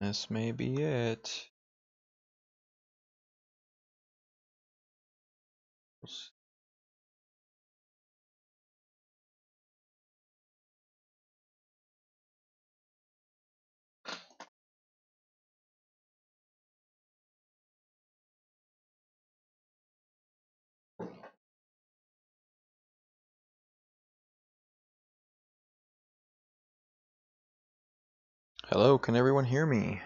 This may be it. Hello, can everyone hear me?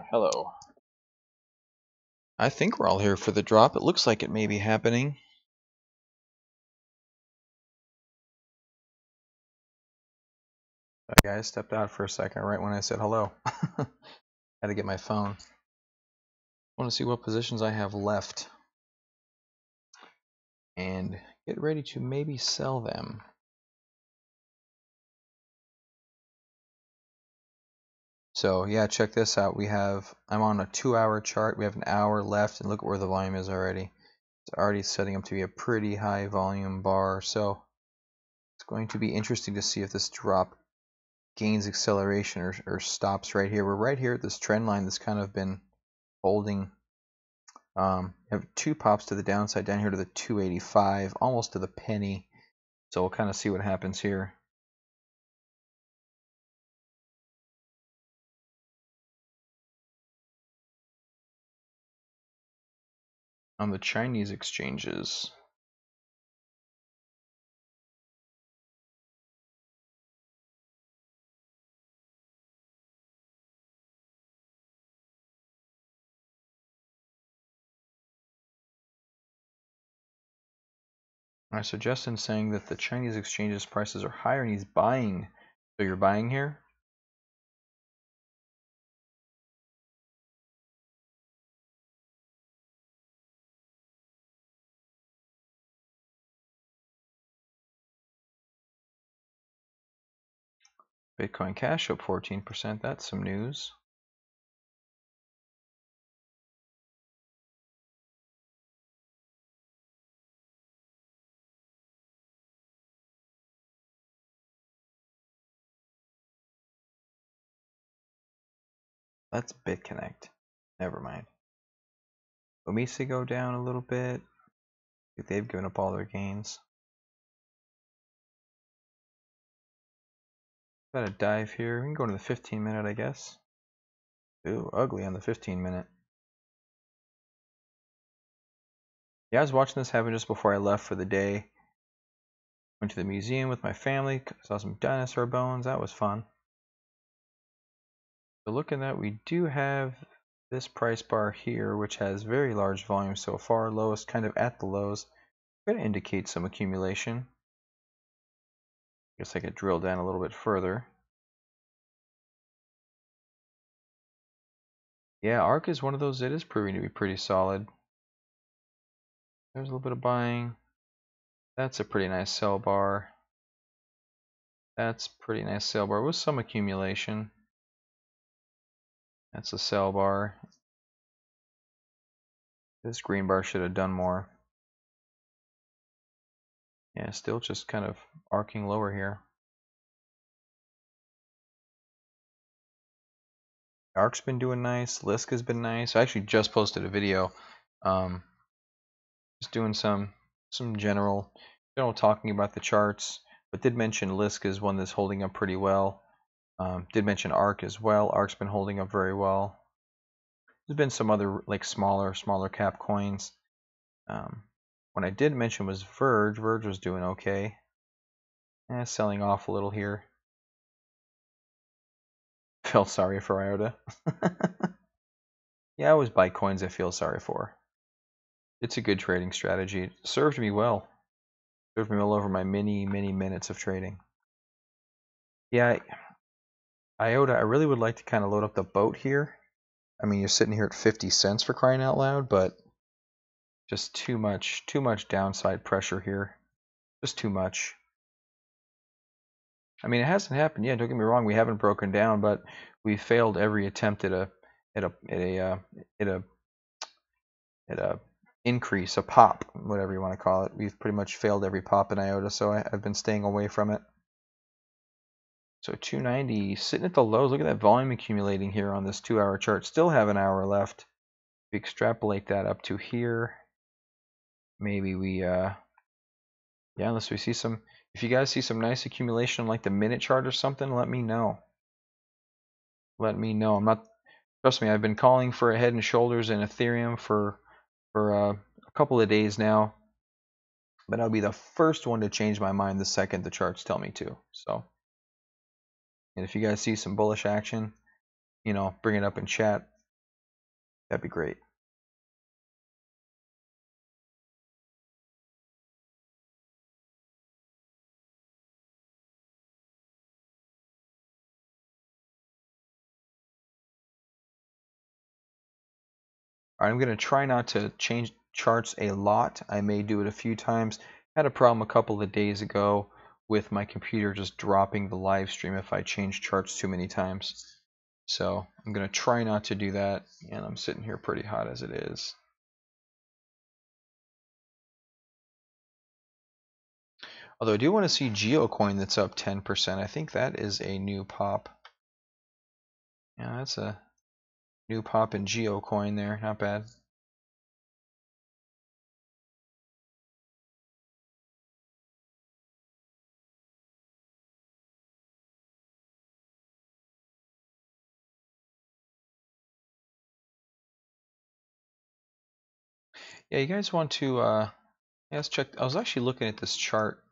Hello. I think we're all here for the drop. It looks like it may be happening. Sorry, guys, stepped out for a second right when I said hello. Had to get my phone. I want to see what positions I have left and get ready to maybe sell them. So yeah, check this out. I'm on a 2-hour chart. We have an hour left, and look at where the volume is already. It's already setting up to be a pretty high volume bar. So it's going to be interesting to see if this drop gains acceleration or stops right here. We're right here at this trend line that's kind of been holding. Have two pops to the downside down here to the 285, almost to the penny. So we'll kind of see what happens here. On the Chinese exchanges. My suggestion saying that the Chinese exchanges prices are higher and he's buying. So you're buying here? Bitcoin Cash up 14%. That's some news. That's BitConnect. Never mind. Omisa go down a little bit. They've given up all their gains. Got a dive here. We can go to the 15-minute, I guess. Ooh, ugly on the 15-minute. Yeah, I was watching this happen just before I left for the day. Went to the museum with my family, saw some dinosaur bones. That was fun. So looking at, we do have this price bar here, which has very large volume so far. Lowest kind of at the lows. Going to indicate some accumulation. Guess I could drill down a little bit further. Yeah, ARK is one of those. It is proving to be pretty solid. There's a little bit of buying. That's a pretty nice sell bar. That's pretty nice sell bar with some accumulation. That's a sell bar. This green bar should have done more. Yeah, still just kind of arcing lower here. ARK's been doing nice. Lisk has been nice. I actually just posted a video, just doing some general talking about the charts, but did mention Lisk is one that's holding up pretty well. Did mention ARK as well. ARK's been holding up very well. There's been some other like smaller cap coins. One I did mention was Verge. Verge was doing okay. Selling off a little here. Felt sorry for IOTA. Yeah, I always buy coins I feel sorry for. It's a good trading strategy. It served me well. Served me well over my many minutes of trading. Yeah, IOTA, I really would like to kind of load up the boat here. I mean, you're sitting here at 50 cents for crying out loud, but just too much downside pressure here. Just too much. I mean, it hasn't happened yet. Don't get me wrong. We haven't broken down, but we failed every attempt at a increase, a pop, whatever you want to call it. We've pretty much failed every pop in IOTA, so I've been staying away from it. So 290 sitting at the lows. Look at that volume accumulating here on this 2-hour chart. Still have an hour left. If we extrapolate that up to here, maybe we yeah, unless we see some, if you guys see some nice accumulation on like the minute chart or something, let me know. Let me know. I'm not, trust me, I've been calling for a head and shoulders in Ethereum for a couple of days now, but I'll be the first one to change my mind the second the charts tell me to. So, and if you guys see some bullish action, you know, bring it up in chat. That'd be great. All right, I'm going to try not to change charts a lot. I may do it a few times. I had a problem a couple of days ago with my computer just dropping the live stream if I change charts too many times. So I'm going to try not to do that, and I'm sitting here pretty hot as it is. Although I do want to see GeoCoin that's up 10%. I think that is a new pop. Yeah, that's a new pop in GeoCoin there. Not bad. Yeah, you guys want to yeah, let's check. I was actually looking at this chart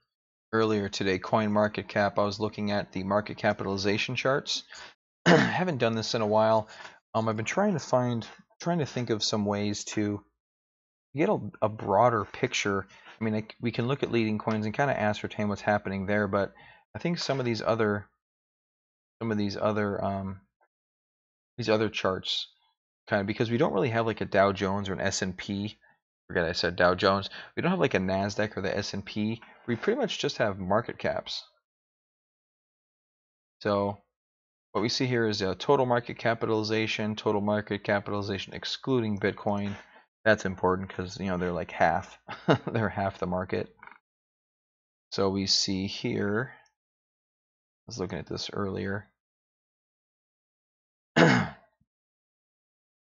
earlier today, coin market cap. I was looking at the market capitalization charts. I haven't done this in a while. I've been trying to think of some ways to get a broader picture. I mean, we can look at leading coins and kind of ascertain what's happening there, but I think some of these other charts, kind of, because we don't really have like a Dow Jones or an S&P. Forget I said Dow Jones. We don't have like a Nasdaq or the S&P. We pretty much just have market caps. So what we see here is a total market capitalization excluding Bitcoin. That's important because, you know, they're like half. They're half the market. So we see here, I was looking at this earlier.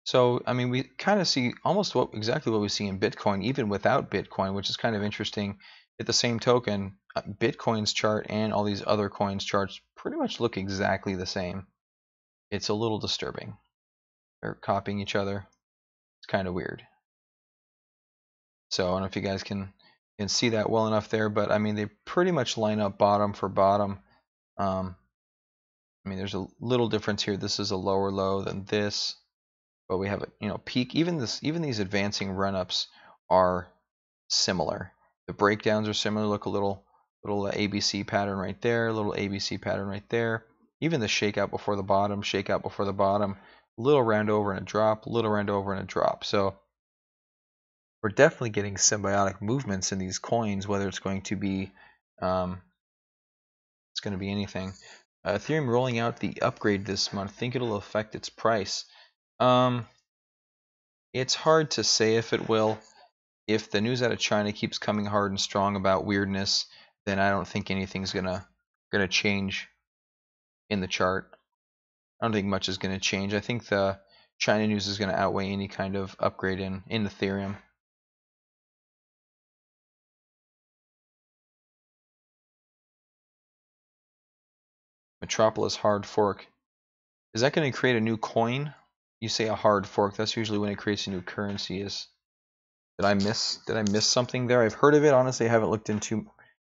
So, I mean, we kind of see almost exactly what we see in Bitcoin, even without Bitcoin, which is kind of interesting. At the same token, Bitcoin's chart and all these other coins charts pretty much look exactly the same. It's a little disturbing. They're copying each other. It's kind of weird. So I don't know if you guys can see that well enough there, but I mean, they pretty much line up bottom for bottom. I mean, there's a little difference here. This is a lower low than this. But we have a, you know, peak. Even these advancing run-ups are similar. The breakdowns are similar. Look, a little ABC pattern right there, a little ABC pattern right there. Even the shakeout before the bottom, little round over and a drop, little round over and a drop. So we're definitely getting symbiotic movements in these coins, whether it's going to be anything. Ethereum rolling out the upgrade this month. Think it'll affect its price. It's hard to say if it will. If the news out of China keeps coming hard and strong about weirdness, then I don't think anything's gonna change in the chart. I don't think much is gonna change. I think the China news is gonna outweigh any kind of upgrade in Ethereum. Metropolis hard fork. Is that going to create a new coin? You say a hard fork. That's usually when it creates a new currency. Did I miss something there? I've heard of it. Honestly, I haven't looked into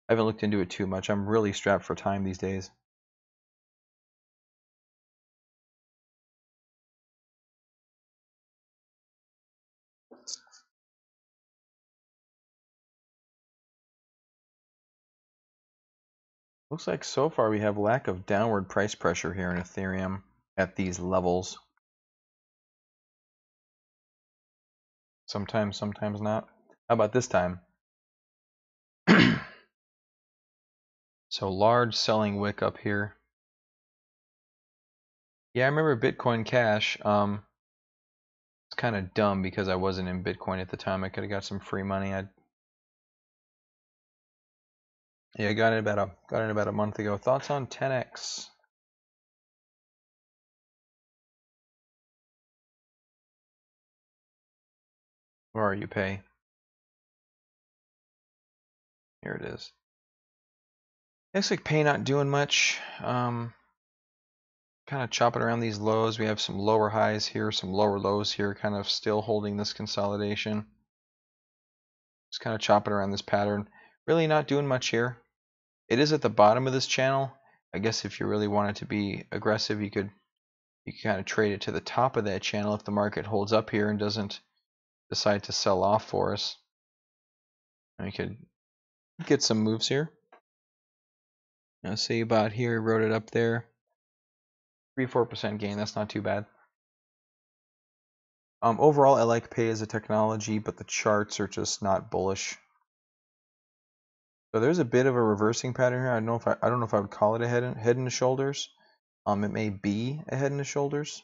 it too much. I'm really strapped for time these days. Looks like so far we have lack of downward price pressure here in Ethereum at these levels. Sometimes, sometimes not. How about this time? So large selling wick up here. Yeah, I remember Bitcoin Cash. It's kind of dumb because I wasn't in Bitcoin at the time. I could have got some free money. Yeah, I got it about a month ago. Thoughts on 10x? Where are you, Pay? Here it is. Looks like Pay not doing much. Kind of chopping around these lows. We have some lower highs here, some lower lows here, kind of still holding this consolidation. Just kind of chopping around this pattern. Really not doing much here. It is at the bottom of this channel. I guess if you really wanted to be aggressive, you could kind of trade it to the top of that channel if the market holds up here and doesn't decide to sell off for us. And we could get some moves here. Now, see about here, wrote it up there. 3-4% gain, that's not too bad. Overall, I like Pay as a technology, but the charts are just not bullish. So there's a bit of a reversing pattern here. I don't know if I would call it a head and shoulders. It may be a head and shoulders,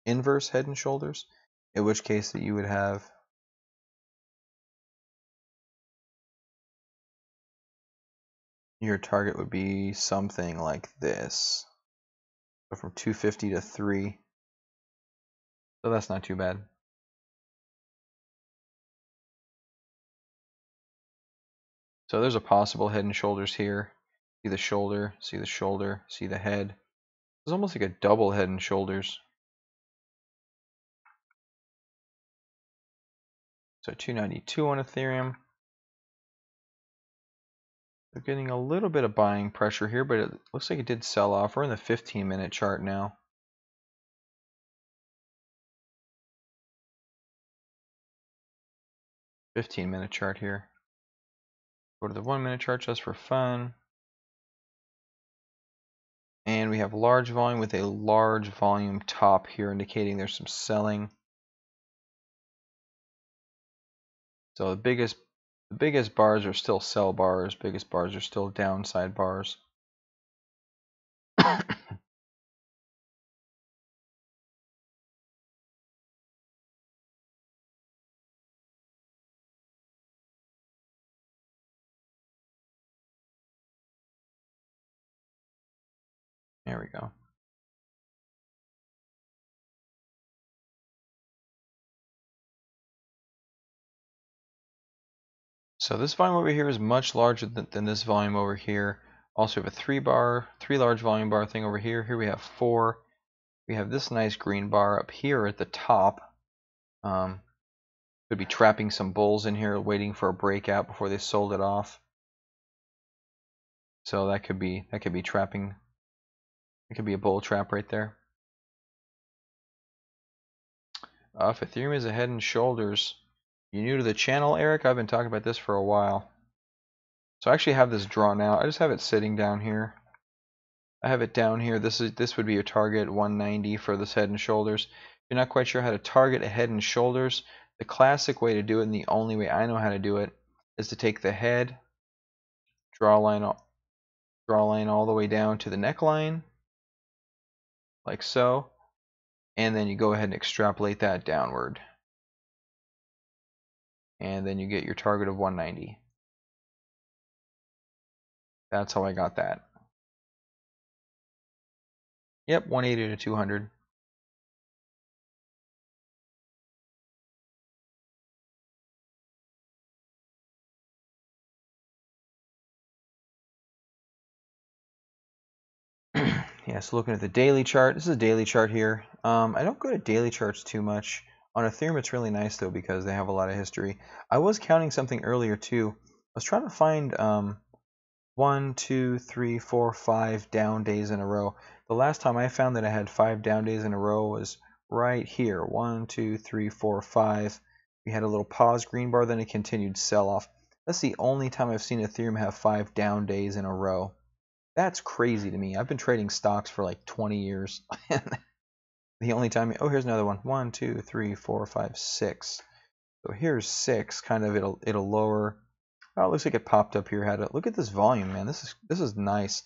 inverse head and shoulders, in which case that you would have your target would be something like this. So from 250 to 3. So that's not too bad. So there's a possible head and shoulders here. See the shoulder, see the shoulder, see the head. It's almost like a double head and shoulders. So 292 on Ethereum. They're getting a little bit of buying pressure here, but it looks like it did sell off. We're in the 15-minute chart now. 15-minute chart here. Go to the 1-minute chart just for fun. And we have large volume with a large volume top here, indicating there's some selling. So the biggest bars are still sell bars. Biggest bars are still downside bars. There we go. So this volume over here is much larger than this volume over here. Also we have a three large volume bar thing over here. Here we have 4. We have this nice green bar up here at the top. Could be trapping some bulls in here waiting for a breakout before they sold it off. So that could be trapping. It could be a bull trap right there. If Ethereum is a head and shoulders, you new to the channel, Eric? I've been talking about this for a while. So I actually have this drawn out. I just have it sitting down here. I have it down here. This would be your target 190 for this head and shoulders. If you're not quite sure how to target a head and shoulders, the classic way to do it, and the only way I know how to do it, is to take the head, draw a line all the way down to the neckline, like so, and then you go ahead and extrapolate that downward. And then you get your target of 190. That's how I got that. Yep, 180 to 200. Yeah, so looking at the daily chart, this is a daily chart here. I don't go to daily charts too much. On Ethereum, it's really nice though because they have a lot of history. I was counting something earlier too. I was trying to find 1, 2, 3, 4, 5 down days in a row. The last time I found that I had 5 down days in a row was right here. 1, 2, 3, 4, 5. We had a little pause green bar, then a continued sell off. That's the only time I've seen Ethereum have 5 down days in a row. That's crazy to me. I've been trading stocks for like 20 years. The only time, oh, here's another one. 1, 2, 3, 4, 5, 6. So here's 6. Kind of it'll lower. Oh, it looks like it popped up here. Had it. Look at this volume, man. This is nice.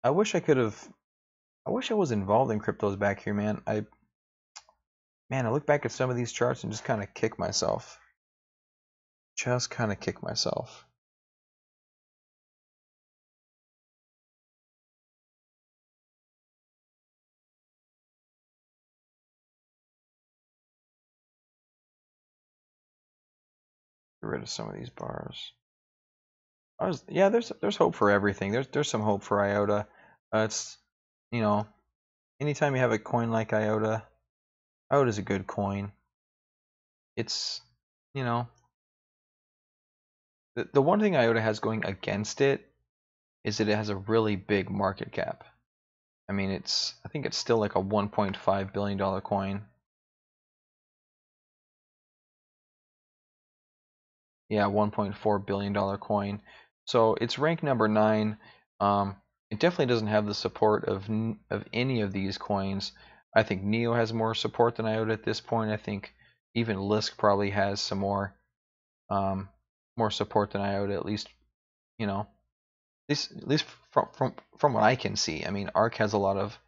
I wish I could have. I wish I was involved in cryptos back here, man. I look back at some of these charts and just kind of kick myself. Just kind of kick myself. Get rid of some of these bars. Yeah, there's hope for everything. There's some hope for IOTA. It's you know, anytime you have a coin like IOTA, IOTA is a good coin. It's you know, the one thing IOTA has going against it is that it has a really big market cap. I mean, I think it's still like a $1.5 billion coin. Yeah, $1.4 billion coin. So it's ranked number 9. It definitely doesn't have the support of any of these coins. I think Neo has more support than IOTA at this point. I think even Lisk probably has some more support than IOTA, at least, you know, at least from what I can see. I mean, ARK has a lot of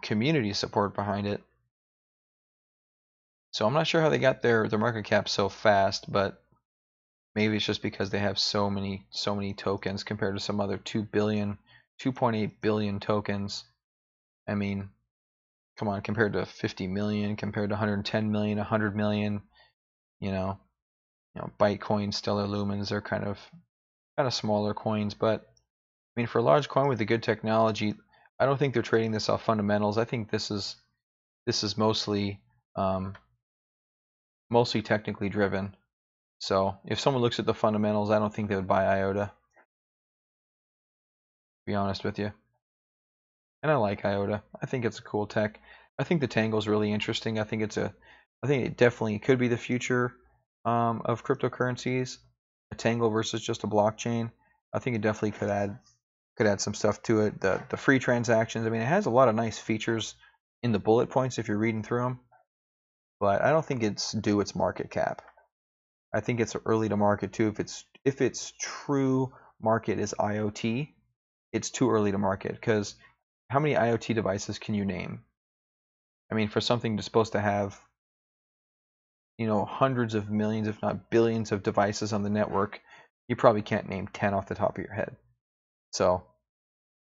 community support behind it. So I'm not sure how they got their market cap so fast, but maybe it's just because they have so many tokens compared to some other 2.8 billion tokens. I mean, come on, compared to 50 million, compared to 110 million, 100 million, you know, Bytecoin, Stellar Lumens, they're kind of smaller coins, but I mean, for a large coin with a good technology, I don't think they're trading this off fundamentals. I think this is mostly mostly technically driven. So if someone looks at the fundamentals, I don't think they would buy IOTA, to be honest with you. And I like IOTA. I think it's a cool tech. I think the Tangle is really interesting. I think it definitely could be the future of cryptocurrencies. A Tangle versus just a blockchain. I think it definitely could add some stuff to it. The free transactions. I mean, it has a lot of nice features in the bullet points if you're reading through them, but I don't think it's due its market cap. I think it's early to market too. If its true market is IoT, it's too early to market because how many IoT devices can you name? I mean, for something that's supposed to have, hundreds of millions, if not billions of devices on the network, you probably can't name 10 off the top of your head. So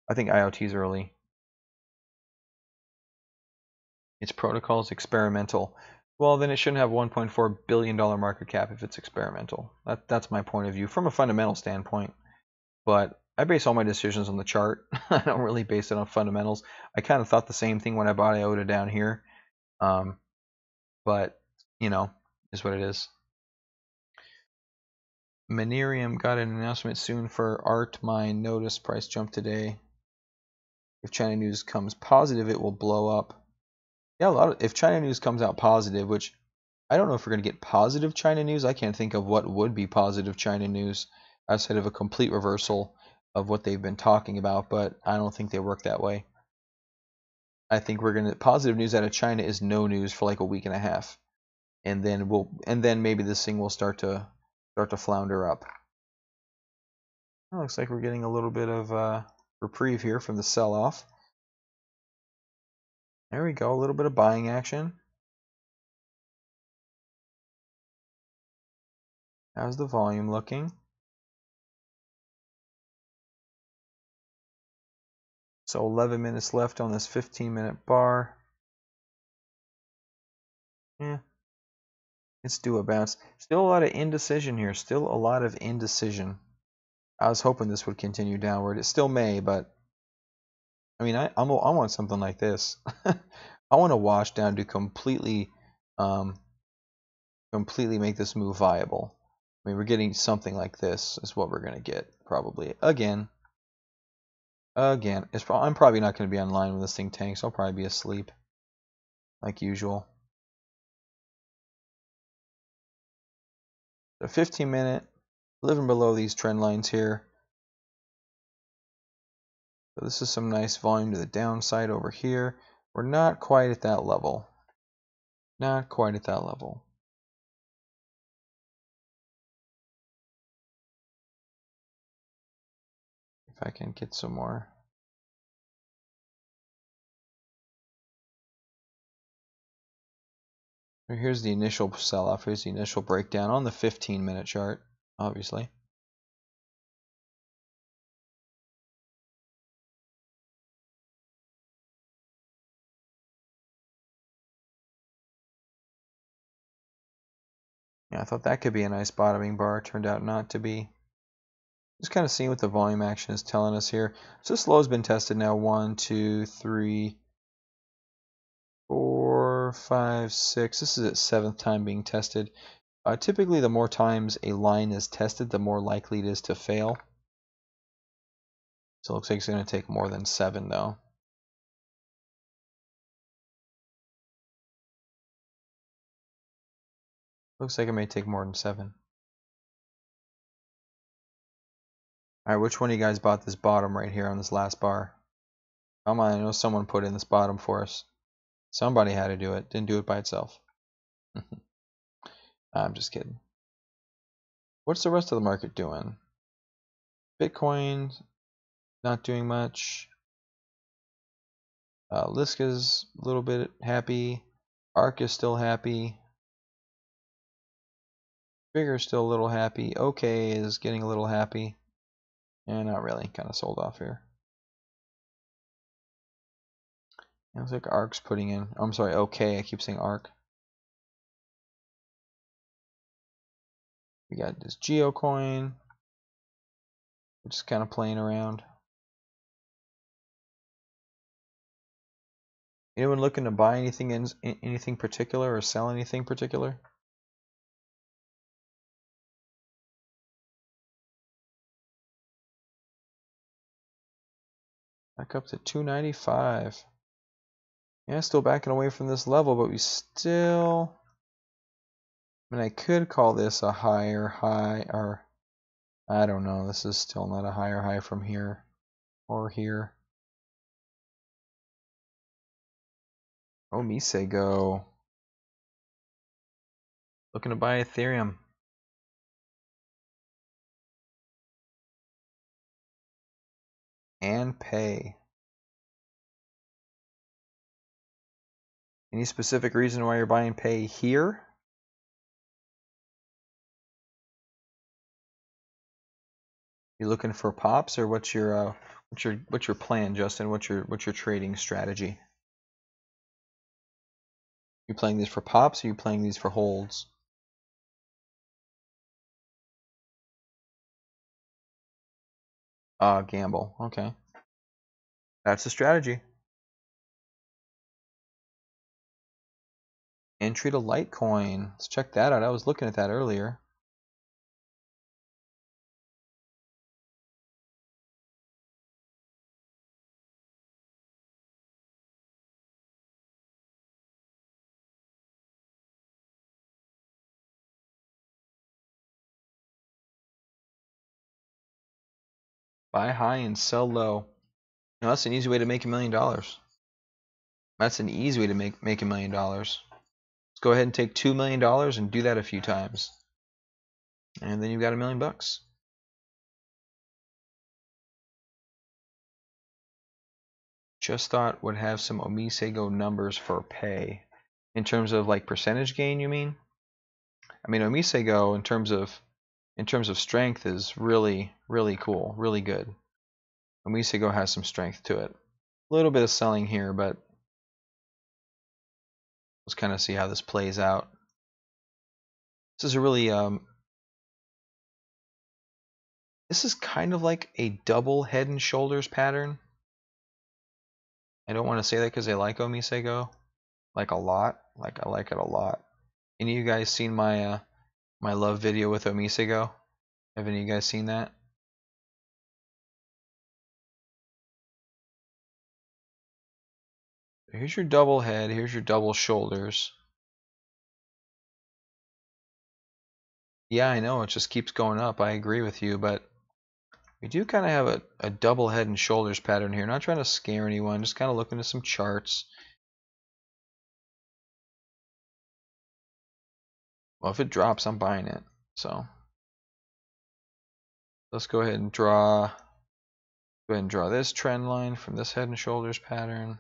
I think IoT is early. Its protocol is experimental. Well, then it shouldn't have $1.4 billion market cap if it's experimental. That's my point of view from a fundamental standpoint. But I base all my decisions on the chart. I don't really base it on fundamentals. I kind of thought the same thing when I bought IOTA down here. But, is what it is. Manerium got an announcement soon for Art Mine. Notice price jump today. If China news comes positive, it will blow up. Yeah, if China news comes out positive, which I don't know if we're going to get positive China news. I can't think of what would be positive China news outside of a complete reversal of what they've been talking about, but I don't think they work that way. I think positive news out of China is no news for like a week and a half. And then maybe this thing will start to flounder up. It looks like we're getting a little bit of reprieve here from the sell-off. There we go, a little bit of buying action. How's the volume looking? So 11 minutes left on this 15-minute bar. Yeah, it's due a bounce. Still a lot of indecision here. Still a lot of indecision. I was hoping this would continue downward. It still may, but I mean, I want something like this. I want to wash down to completely make this move viable. I mean, we're getting something like this is what we're gonna get probably again. I'm probably not going to be online when this thing tanks. I'll probably be asleep like usual. The 15-minute, living below these trend lines here. So this is some nice volume to the downside over here. We're not quite at that level. Not quite at that level. If I can get some more. Here's the initial sell-off. Here's the initial breakdown on the 15-minute chart, obviously. Yeah, I thought that could be a nice bottoming bar. Turned out not to be. Just kind of seeing what the volume action is telling us here. So this low has been tested now. 1, 2, 3, 4, 5, 6. This is its 7th time being tested. Typically, the more times a line is tested, the more likely it is to fail. So it looks like it's going to take more than 7, though. Looks like it may take more than 7. Alright, which one of you guys bought this bottom right here on this last bar? Come on, I know someone put in this bottom for us. Somebody had to do it. Didn't do it by itself. I'm just kidding. What's the rest of the market doing? Bitcoin, not doing much. Liska's a little bit happy. ARK is still happy. Trigger's still a little happy. OK is getting a little happy. And not really. Kind of sold off here. It looks like ARK's putting in. Oh, I'm sorry, OK. I keep saying ARK. We got this Geocoin, which is kind of playing around. Anyone looking to buy anything in anything particular or sell anything particular? Back up to 295. Yeah, still backing away from this level, but we still. I mean, I could call this a higher high, or I don't know. This is still not a higher high from here or here. Oh, Misego. Looking to buy Ethereum. And pay. Any specific reason why you're buying pay here? You looking for pops, or what's your plan, Justin? What's your trading strategy? You playing these for pops, or you playing these for holds? Gamble. Okay, that's the strategy. Entry to Litecoin. Let's check that out. I was looking at that earlier. Buy high and sell low. No, that's an easy way to make $1 million. That's an easy way to make $1 million. Let's go ahead and take $2 million and do that a few times, and then you've got $1 million bucks. Just thought would have some Omisego numbers for pay, in terms of like percentage gain. You mean? I mean, Omisego in terms of strength is really cool, really good. Omisego has some strength to it. A little bit of selling here, but let's kind of see how this plays out. This is a really this is kind of like a double head and shoulders pattern. I don't want to say that because I like Omisego like a lot. Like I like it a lot. Any of you guys seen my my love video with Omisego? Have any of you guys seen that? Here's your double head. Here's your double shoulders. Yeah, I know, it just keeps going up. I agree with you, but We do kind of have a double head and shoulders pattern here. Not trying to scare anyone, just kind of looking at some charts. Well, if it drops, I'm buying it. So let's go ahead and draw. Go ahead and draw this trend line from this head and shoulders pattern.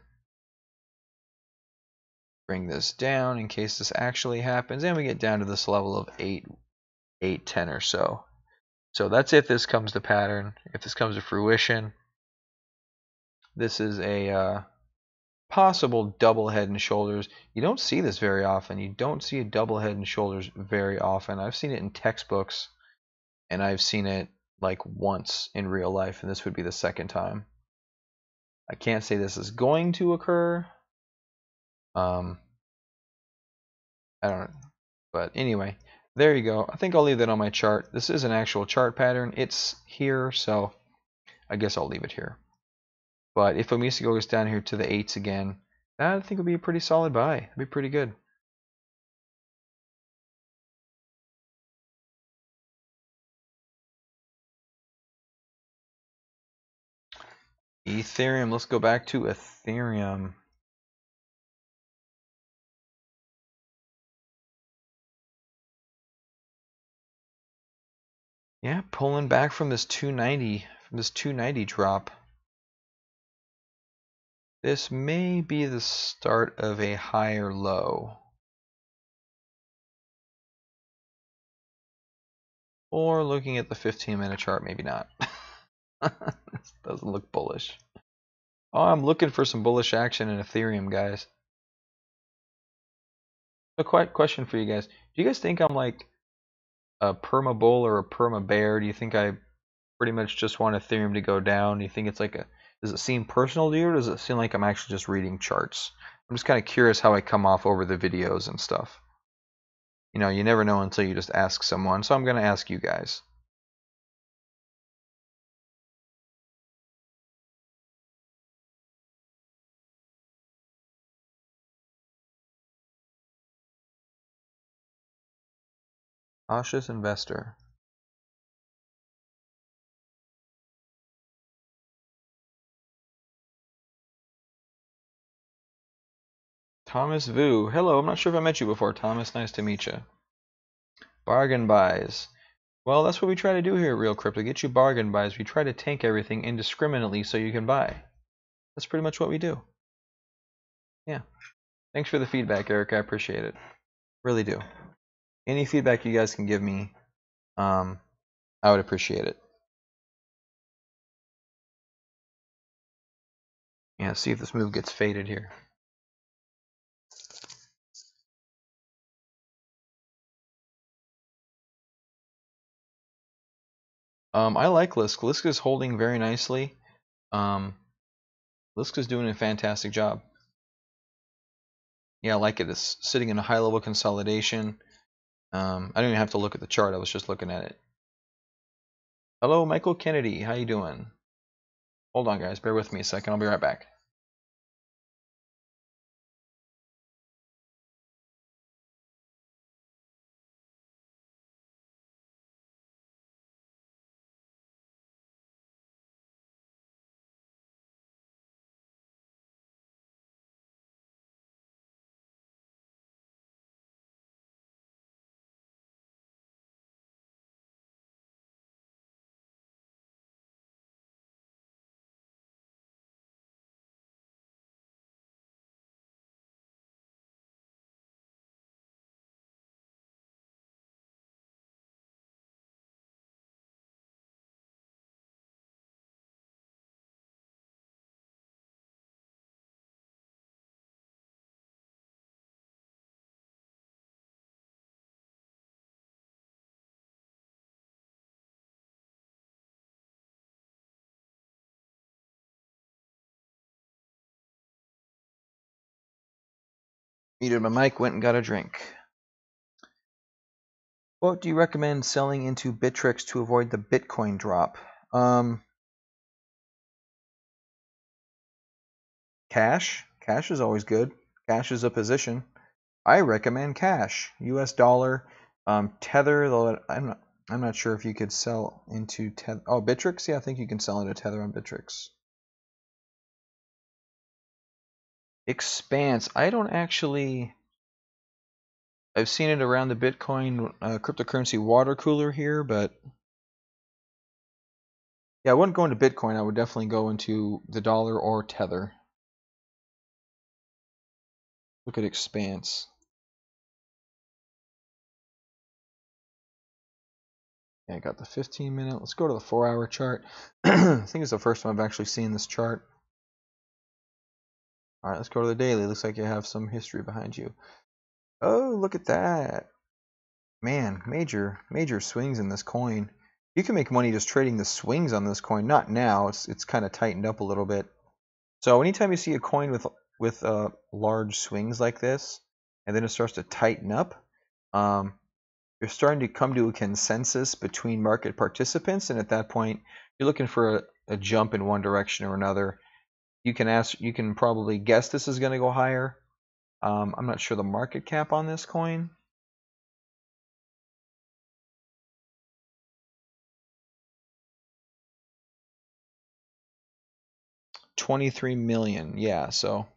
Bring this down in case this actually happens, and we get down to this level of 8, 10 or so. So that's if this comes to pattern. If this comes to fruition, this is a possible double head and shoulders. You don't see this very often. You don't see a double head and shoulders very often. I've seen it in textbooks, and I've seen it like once in real life, and this would be the second time. I can't say this is going to occur. I don't know. But anyway, there you go. I think I'll leave that on my chart. This is an actual chart pattern. It's here, so I guess I'll leave it here. But if Amici goes down here to the 8s again, I think it'll be a pretty solid buy. It'll be pretty good. Ethereum. Let's go back to Ethereum. Yeah, pulling back from this 290 drop. This may be the start of a higher low. Or looking at the 15-minute chart, maybe not. This doesn't look bullish. Oh, I'm looking for some bullish action in Ethereum, guys. A question for you guys. Do you guys think I'm like a perma bull or a perma bear? Do you think I pretty much just want Ethereum to go down? Do you think it's like a, does it seem personal to you, or does it seem like I'm actually just reading charts? I'm just kind of curious how I come off over the videos and stuff. You know, you never know until you just ask someone, so I'm going to ask you guys. Cautious investor. Thomas Vu. Hello, I'm not sure if I met you before, Thomas. Nice to meet you. Bargain buys. Well, that's what we try to do here at Real Crypto. Get you bargain buys. We try to tank everything indiscriminately so you can buy. That's pretty much what we do. Yeah. Thanks for the feedback, Eric. I appreciate it. Really do. Any feedback you guys can give me, I would appreciate it. Yeah, see if this move gets faded here. I like Lisk. Lisk is holding very nicely. Lisk is doing a fantastic job. Yeah, I like it. It's sitting in a high level consolidation. I don't even have to look at the chart. I was just looking at it. Hello, Michael Kennedy. How you doing? Hold on, guys. Bear with me a second. I'll be right back. Muted my mic, went and got a drink. What do you recommend selling into Bittrex to avoid the Bitcoin drop? Cash. Cash is always good. Cash is a position. I recommend cash. US dollar. Tether, though I'm not sure if you could sell into Tether. Oh, Bittrex? Yeah, I think you can sell into Tether on Bittrex. Expanse. I don't actually. I've seen it around the Bitcoin cryptocurrency water cooler here, but yeah, I wouldn't go into Bitcoin. I would definitely go into the dollar or Tether. Look at Expanse. Yeah, I got the 15-minute. Let's go to the 4-hour chart. I think it's the first time I've actually seen this chart. All right, let's go to the daily. Looks like you have some history behind you. Oh, look at that. Man, major swings in this coin. You can make money just trading the swings on this coin. Not now. It's kind of tightened up a little bit. So anytime you see a coin with large swings like this, and then it starts to tighten up, you're starting to come to a consensus between market participants, and at that point, you're looking for a jump in one direction or another. You can probably guess this is going to go higher. I'm not sure the market cap on this coin. 23 million. Yeah, so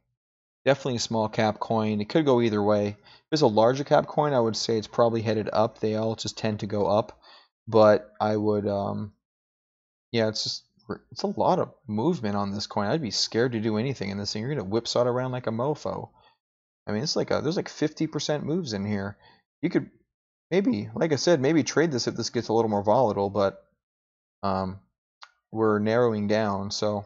definitely a small cap coin. It could go either way. If it's a larger cap coin, I would say it's probably headed up. They all just tend to go up. But I would, yeah, it's a lot of movement on this coin. I'd be scared to do anything in this thing. You're gonna whipsaw it around like a mofo. I mean, there's like 50% moves in here. You could maybe, like I said, maybe trade this if this gets a little more volatile, but um, we're narrowing down, so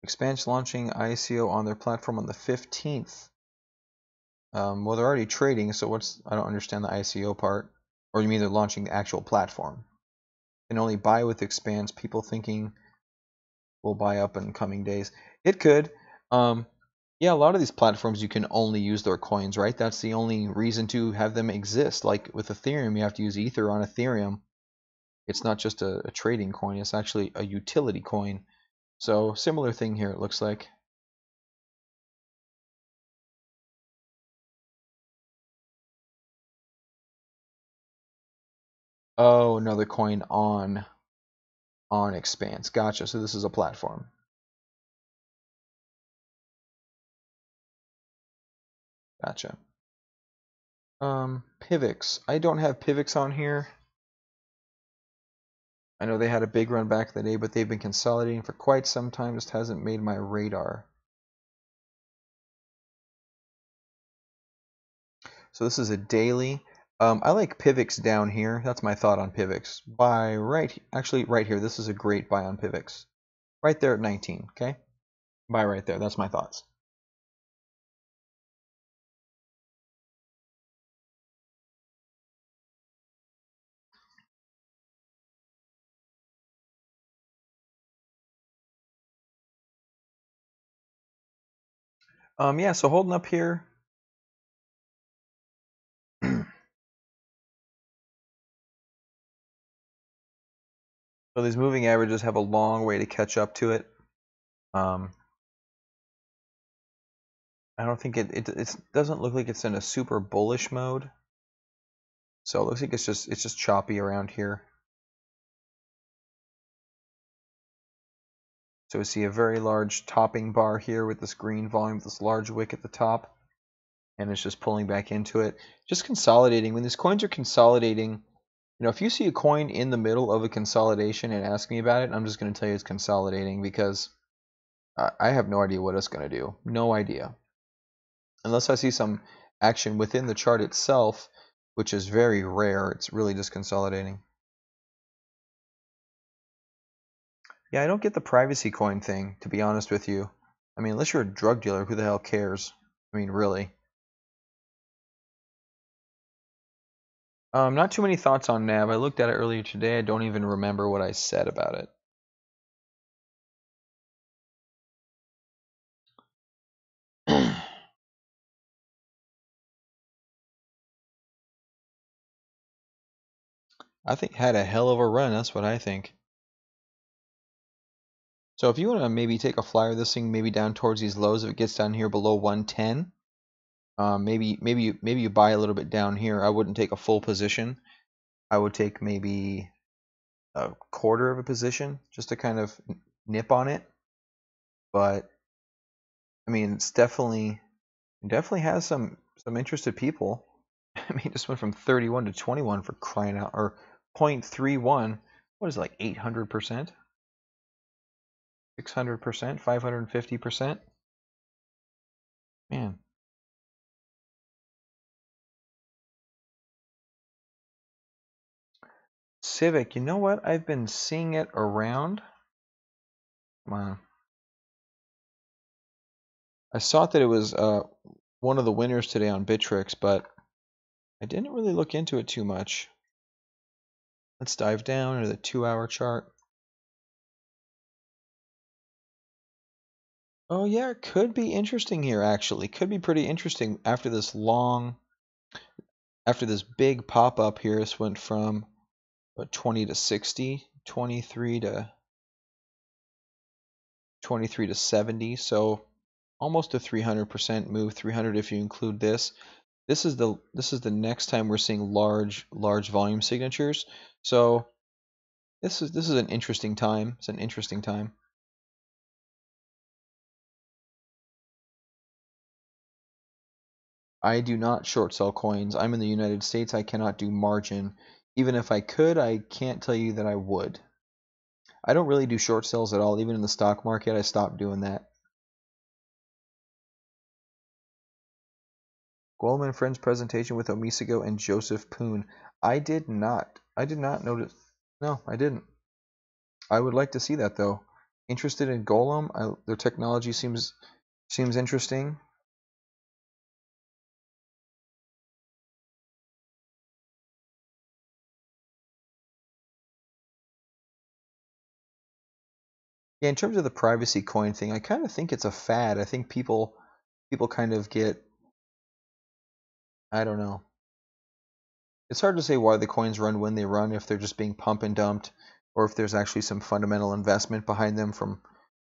Expansion launching ICO on their platform on the 15th. Well, they're already trading, so I don't understand the ICO part. Or you mean they're launching the actual platform? Can only buy with Expanse. People thinking will buy up in coming days. It could. Yeah, a lot of these platforms you can only use their coins, right? That's the only reason to have them exist. Like with Ethereum, you have to use Ether on Ethereum. It's not just a trading coin, it's actually a utility coin. So similar thing here, it looks like. Oh, another coin on Expanse. Gotcha. So this is a platform. Gotcha. Pivx. I don't have Pivx on here. I know they had a big run back in the day, but they've been consolidating for quite some time. Just hasn't made my radar. So this is a daily. I like Pivx down here. That's my thought on Pivx. Buy actually right here. This is a great buy on Pivx. Right there at 19. Okay, buy right there. That's my thoughts. Yeah. So holding up here. So these moving averages have a long way to catch up to it. Um, I don't think it doesn't look like it's in a super bullish mode. So it looks like it's just choppy around here. So we see a very large topping bar here with this green volume, this large wick at the top, and it's just pulling back into it. Just consolidating. When these coins are consolidating, if you see a coin in the middle of a consolidation and ask me about it, I'm just going to tell you it's consolidating because I have no idea what it's going to do. No idea. Unless I see some action within the chart itself, which is very rare, it's really just consolidating. Yeah, I don't get the privacy coin thing, to be honest with you. I mean, unless you're a drug dealer, who the hell cares? I mean, really. Not too many thoughts on NAV. I looked at it earlier today. I don't even remember what I said about it. I think had a hell of a run. That's what I think. So if you want to maybe take a flyer of this thing, maybe down towards these lows, if it gets down here below 110, maybe you buy a little bit down here. I wouldn't take a full position. I would take maybe a quarter of a position just to kind of nip on it. But I mean, it definitely has some interested people. I mean, it just went from 31 to 21 for crying out, or 0.31. What is it, like 800%, 600%, 550%? Man, Civic. You know what? I've been seeing it around. Come on. I saw that it was one of the winners today on Bittrex, but I didn't really look into it too much. Let's dive down into the 2-hour chart. Oh yeah, it could be interesting here actually. Could be pretty interesting after this big pop up here. This went from what, 20 to 60, 23 to 70, so almost a 300% move, 300 if you include this. This is the next time we're seeing large volume signatures. So this is an interesting time. It's an interesting time. I do not short sell coins. I'm in the United States. I cannot do margin. Even if I could, I can't tell you that I would. I don't really do short sells at all. Even in the stock market, I stopped doing that. Goldman Friends presentation with Omisigo and Joseph Poon. I did not. I did not notice. No, I didn't. I would like to see that though. Interested in Golem? Their technology seems interesting. Yeah, in terms of the privacy coin thing, I kind of think it's a fad. I think people kind of get, I don't know. It's hard to say why the coins run when they run, if they're just being pump and dumped, or if there's actually some fundamental investment behind them from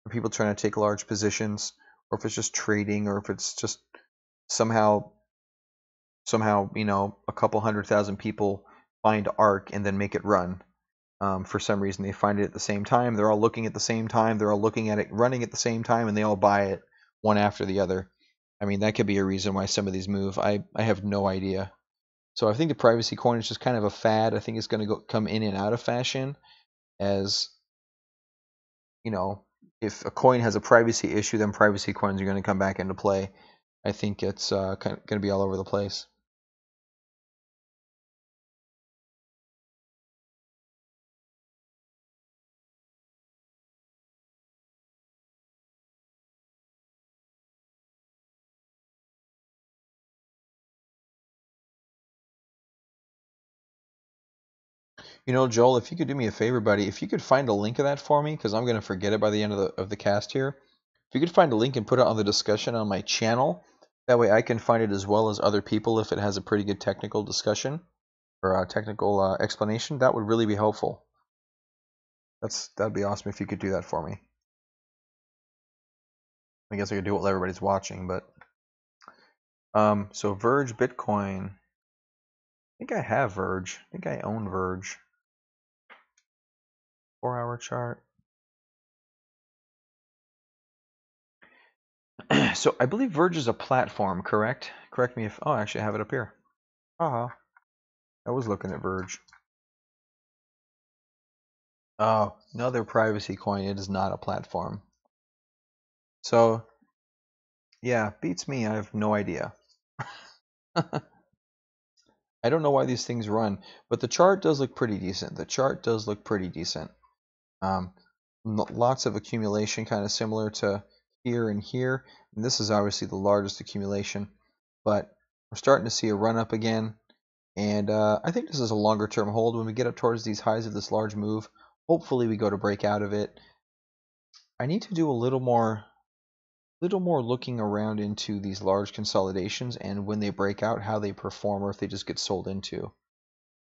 people trying to take large positions, or if it's just trading, or if it's just somehow a couple 100,000 people find ARK and then make it run. For some reason, they find it at the same time. They're all looking at the same time. They're all looking at it running at the same time, and they all buy it one after the other. I mean, that could be a reason why some of these move. I have no idea. So I think the privacy coin is just kind of a fad. I think it's going to come in and out of fashion as, you know, if a coin has a privacy issue, then privacy coins are going to come back into play. I think it's going to be all over the place. You know, Joel, if you could do me a favor, buddy, if you could find a link of that for me, because I'm going to forget it by the end of the cast here. If you could find a link and put it on the discussion on my channel, that way I can find it as well as other people if it has a pretty good technical discussion or a technical explanation, that would really be helpful. That'd be awesome if you could do that for me. I guess I could do it while everybody's watching, but so Verge Bitcoin. I think I have Verge. I think I own Verge. 4-hour chart. So I believe Verge is a platform, correct? Correct me if. Oh, actually, I have it up here. Uh-huh. I was looking at Verge. Oh, another privacy coin. It is not a platform. So, yeah, beats me. I have no idea. I don't know why these things run, but the chart does look pretty decent. The chart does look pretty decent. Lots of accumulation, kind of similar to here and here. And this is obviously the largest accumulation, but we're starting to see a run up again. And I think this is a longer term hold. When we get up towards these highs of this large move, hopefully we go to break out of it. I need to do a little more looking around into these large consolidations and when they break out, how they perform or if they just get sold into.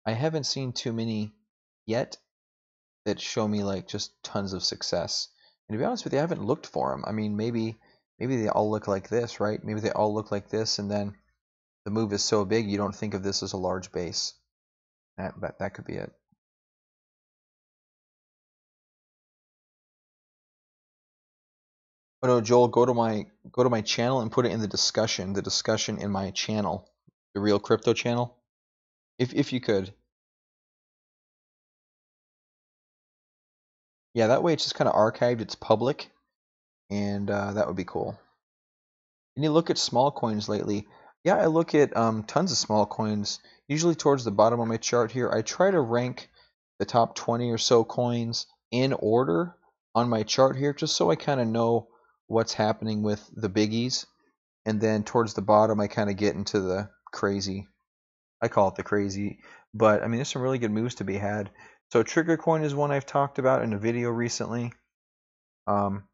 I haven't seen too many yet that show me like just tons of success. And to be honest with you, I haven't looked for them. I mean, maybe they all look like this, right? Maybe they all look like this, and then the move is so big you don't think of this as a large base. That could be it. Oh no, Joel, go to my channel and put it in the discussion. The discussion in my channel, the Real Crypto channel, if you could. Yeah, that way it's just kind of archived. It's public, and that would be cool. And you look at small coins lately. Yeah, I look at tons of small coins. Usually towards the bottom of my chart here, I try to rank the top 20 or so coins in order on my chart here, just so I kind of know what's happening with the biggies. And then towards the bottom, I kind of get into the crazy. I call it the crazy, but I mean, there's some really good moves to be had. So Trigger Coin is one I've talked about in a video recently. Um,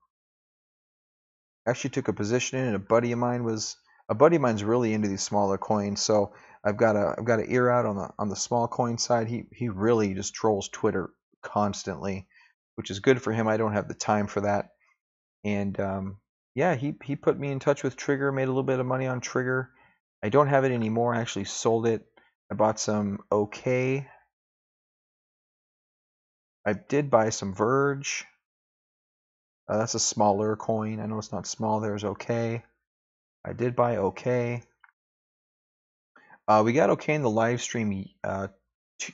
actually took a position in, and a buddy of mine's really into these smaller coins, so I've got an ear out on the small coin side. He really just trolls Twitter constantly, which is good for him. I don't have the time for that. And yeah, he put me in touch with Trigger, made a little bit of money on Trigger. I don't have it anymore. I actually sold it. I bought some OK. I did buy some Verge. That's a smaller coin. I know it's not small. There's OK. I did buy OK. We got OK in the live stream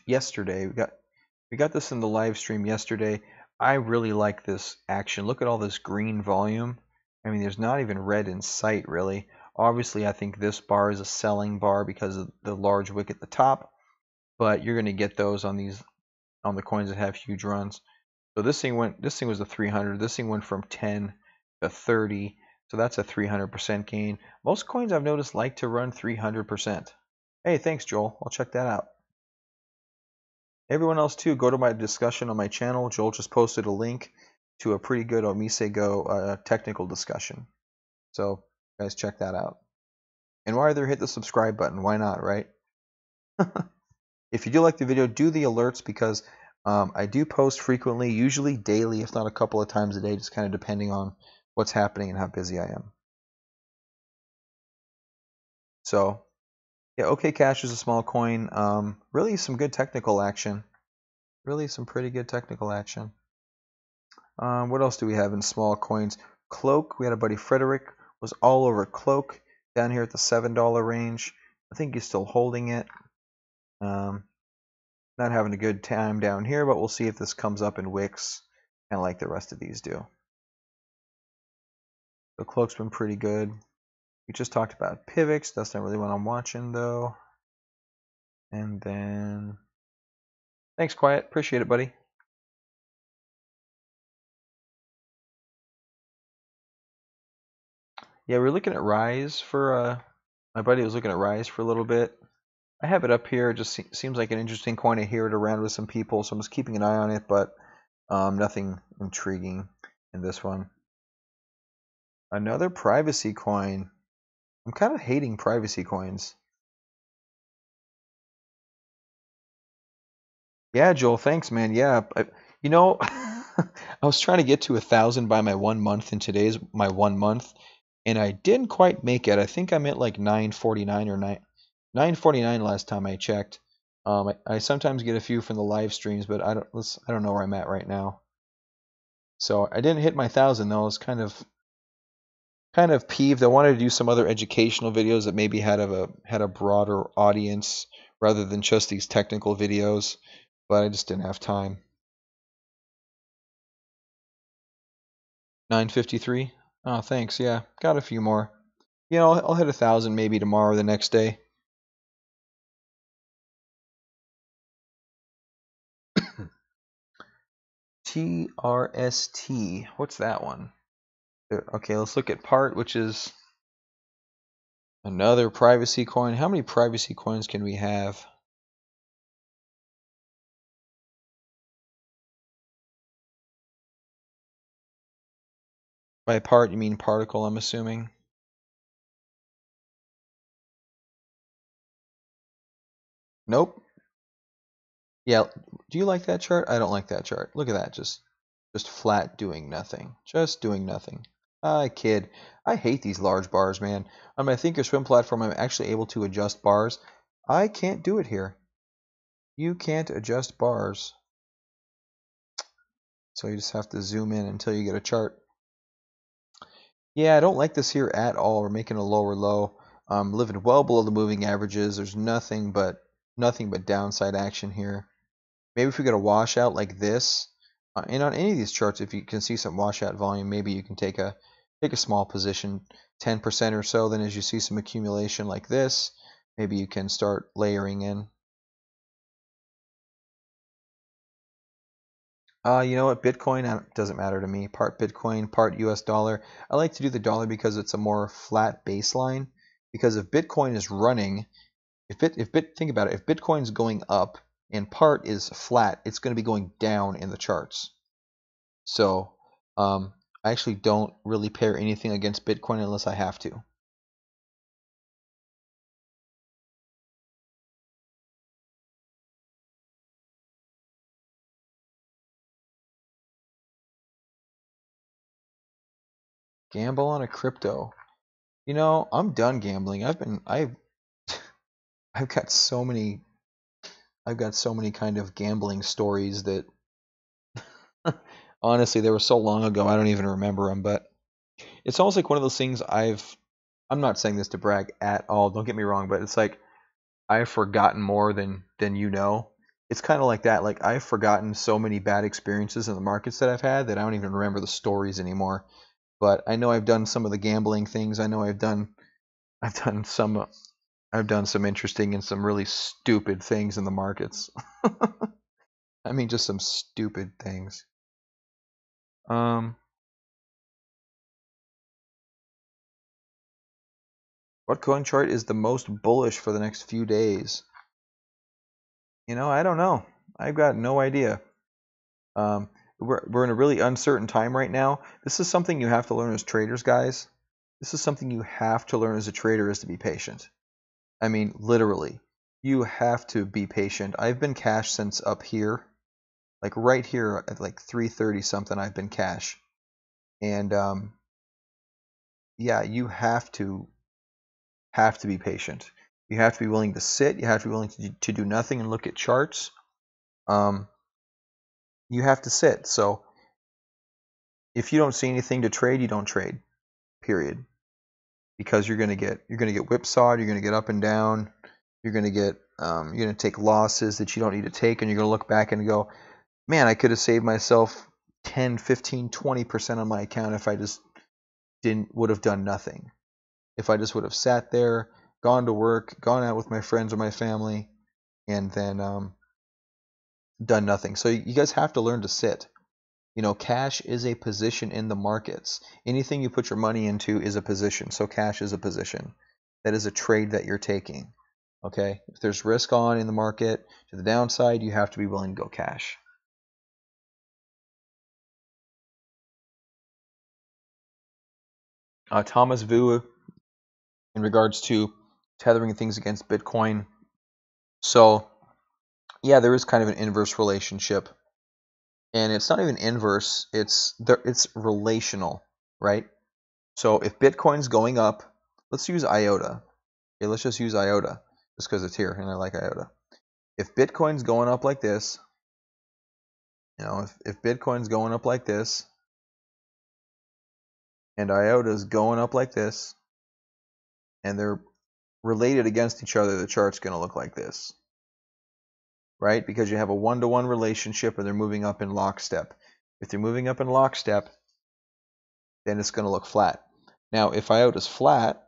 yesterday. We got this in the live stream yesterday. I really like this action. Look at all this green volume. I mean, there's not even red in sight, really. Obviously, I think this bar is a selling bar because of the large wick at the top, but you're going to get those on the coins that have huge runs. So this thing was a 300. This thing went from 10 to 30. So that's a 300% gain. Most coins I've noticed like to run 300%. Hey, thanks, Joel. I'll check that out. Everyone else too, go to my discussion on my channel. Joel just posted a link to a pretty good Omise Go technical discussion. So guys, check that out. And while there, hit the subscribe button. Why not, right? If you do like the video, do the alerts because I do post frequently, usually daily, if not a couple of times a day, just kind of depending on what's happening and how busy I am. So yeah, OK Cash is a small coin. Really some good technical action. Really some pretty good technical action. What else do we have in small coins? Cloak, we had a buddy Frederick, was all over Cloak down here at the $7 range. I think he's still holding it. Not having a good time down here, but we'll see if this comes up in wicks, kind of like the rest of these do. The Cloak's been pretty good. We just talked about Pivx. That's not really what I'm watching, though. And then... Thanks, Quiet. Appreciate it, buddy. Yeah, we're looking at Rise for... my buddy was looking at Rise for a little bit. I have it up here. It just seems like an interesting coin. I hear it around with some people, so I'm just keeping an eye on it, but nothing intriguing in this one. Another privacy coin. I'm kind of hating privacy coins. Yeah, Joel, thanks, man. Yeah, you know, I was trying to get to 1,000 by my 1 month, and today's my 1 month, and I didn't quite make it. I think I'm at like 949 or 949 last time I checked. I sometimes get a few from the live streams, but I don't know where I'm at right now. So I didn't hit my 1,000 though. I was kind of peeved. I wanted to do some other educational videos that maybe had a broader audience rather than just these technical videos, but I just didn't have time. 953. Oh, thanks. Yeah, got a few more. You know, I'll hit 1,000 maybe tomorrow or the next day. TRST. What's that one? Okay, let's look at part, which is another privacy coin. How many privacy coins can we have? By part, you mean particle, I'm assuming. Nope. Yeah, do you like that chart? I don't like that chart. Look at that, just Just flat doing nothing. Just doing nothing. I kid. I hate these large bars, man. On my Thinkorswim platform, I'm actually able to adjust bars. I can't do it here. You can't adjust bars. So you just have to zoom in until you get a chart. Yeah, I don't like this here at all. We're making a lower low. Living well below the moving averages. There's nothing but downside action here. Maybe if we get a washout like this, and on any of these charts, if you can see some washout volume, maybe you can take a small position, 10% or so. Then as you see some accumulation like this, maybe you can start layering in. You know what? Bitcoin doesn't matter to me. Part Bitcoin, part US dollar. I like to do the dollar because it's a more flat baseline. Because if Bitcoin is running, think about it, if Bitcoin's going up and part is flat, it's going to be going down in the charts. So I actually don't really pair anything against Bitcoin unless I have to. Gamble on a crypto. You know, I'm done gambling. I've got so many kind of gambling stories that honestly they were so long ago I don't even remember them, but it's almost like one of those things I'm not saying this to brag at all, don't get me wrong, but it's like I've forgotten more than you know. It's kind of like that. Like I've forgotten so many bad experiences in the markets that I've had that I don't even remember the stories anymore. But I know I've done some of the gambling things. I know I've done some I've done some interesting and some really stupid things in the markets. I mean, just some stupid things. Um, what coin chart is the most bullish for the next few days? You know, I don't know. I've got no idea. We're in a really uncertain time right now. This is something you have to learn as traders, guys. This is something you have to learn as a trader is to be patient. I mean, literally, you have to be patient. I've been cash since up here, like right here at like 3:30 something. I've been cash, and yeah, you have to be patient. You have to be willing to sit. You have to be willing to do nothing and look at charts. Um, you have to sit. So if you don't see anything to trade, you don't trade. Period. Because you're gonna get whipsawed. You're gonna get up and down. You're gonna take losses that you don't need to take, and you're gonna look back and go, man, I could have saved myself 10, 15, 20% on my account if I just didn't would have done nothing. If I just would have sat there, gone to work, gone out with my friends or my family, and then done nothing. So you guys have to learn to sit. You know, cash is a position in the markets. Anything you put your money into is a position. So cash is a position. That is a trade that you're taking. Okay? If there's risk on in the market to the downside, you have to be willing to go cash. Thomas Vu, in regards to tethering things against Bitcoin. So, yeah, there is kind of an inverse relationship. And it's not even inverse, it's relational, right? So if Bitcoin's going up, let's use IOTA. Okay, let's just use IOTA just because it's here and I like IOTA. If Bitcoin's going up like this, you know, if Bitcoin's going up like this and IOTA's going up like this and they're related against each other, the chart's going to look like this, right? Because you have a one-to-one relationship and they're moving up in lockstep. If they're moving up in lockstep, then it's going to look flat. Now, if IOTA's flat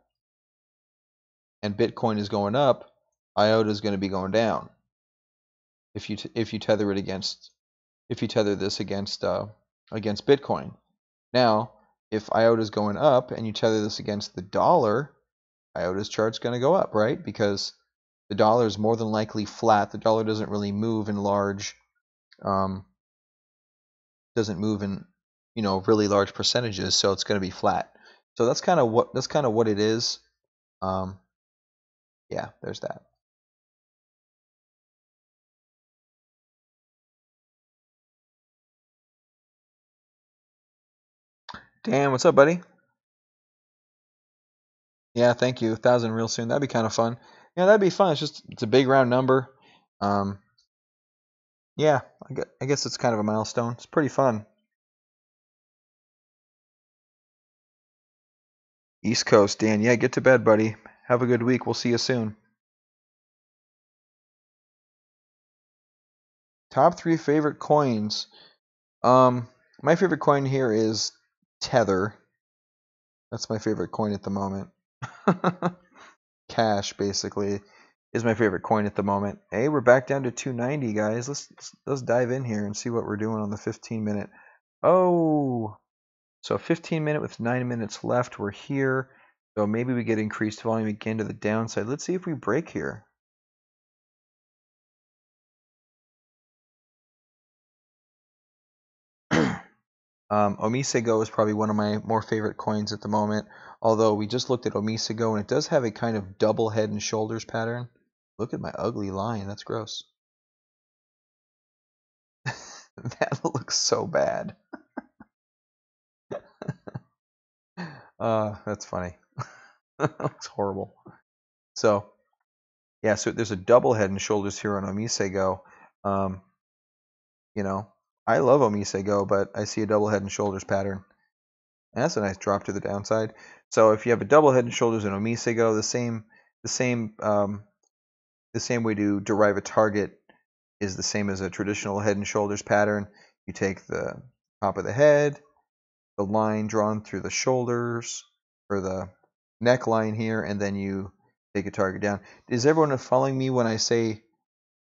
and Bitcoin is going up, IOTA is going to be going down. If you tether this against Bitcoin. Now, if IOTA is going up and you tether this against the dollar, IOTA's chart's going to go up, right? Because the dollar is more than likely flat. The dollar doesn't really move in doesn't move in, really large percentages, so it's going to be flat. So that's kind of what it is. Um, yeah, there's that. Dan, what's up, buddy? Yeah, thank you. 1,000 real soon. That'd be kind of fun. Yeah, that'd be fun. It's a big round number. Um, yeah, I guess it's kind of a milestone. It's pretty fun. East Coast, Dan. Yeah, get to bed, buddy. Have a good week. We'll see you soon. Top three favorite coins. Um, my favorite coin here is Tether. That's my favorite coin at the moment. Cash, basically, is my favorite coin at the moment. Hey, we're back down to 290, guys. Let's dive in here and see what we're doing on the 15-minute. Oh, so 15-minute with 9 minutes left. We're here. So maybe we get increased volume again to the downside. Let's see if we break here. Omisego is probably one of my more favorite coins at the moment. Although we just looked at Omisego and it does have a kind of double head and shoulders pattern. Look at my ugly line. That's gross. That looks so bad. That's funny. That looks horrible. So, yeah, so there's a double head and shoulders here on Omisego. Um, you know, I love Omisego, but I see a double head and shoulders pattern. And that's a nice drop to the downside. So if you have a double head and shoulders in Omisego, the same the same way to derive a target is the same as a traditional head and shoulders pattern. You take the top of the head, the line drawn through the shoulders, or the neckline here, and then you take a target down. Is everyone following me when I say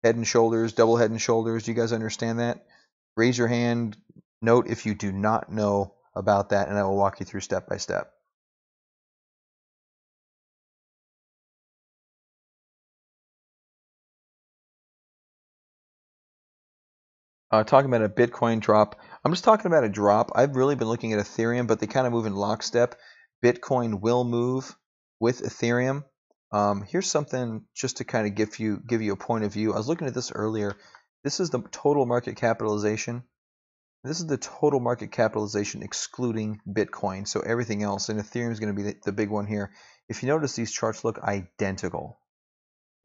head and shoulders, double head and shoulders? Do you guys understand that? Raise your hand. Note if you do not know about that, and I will walk you through step by step. Talking about a Bitcoin drop. I'm just talking about a drop. I've really been looking at Ethereum, but they kind of move in lockstep. Bitcoin will move with Ethereum. Here's something just to kind of give you a point of view. I was looking at this earlier. This is the total market capitalization. This is the total market capitalization excluding Bitcoin. So everything else, and Ethereum is going to be the big one here. If you notice, these charts look identical.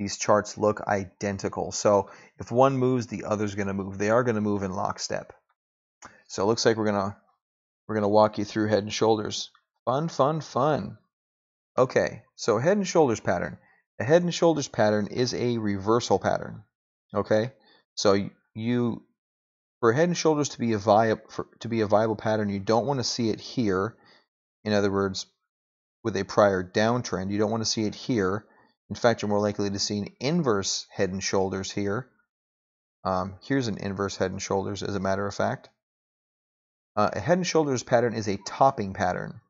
These charts look identical. So if one moves, the other's going to move. They are going to move in lockstep. So it looks like we're gonna walk you through head and shoulders. Fun, fun, fun. Okay, so head and shoulders pattern. A head and shoulders pattern is a reversal pattern. Okay, so you for head and shoulders to be a viable pattern, you don't want to see it here. In other words, with a prior downtrend, you don't want to see it here. In fact, you're more likely to see an inverse head and shoulders here. Here's an inverse head and shoulders, as a matter of fact. A head and shoulders pattern is a topping pattern,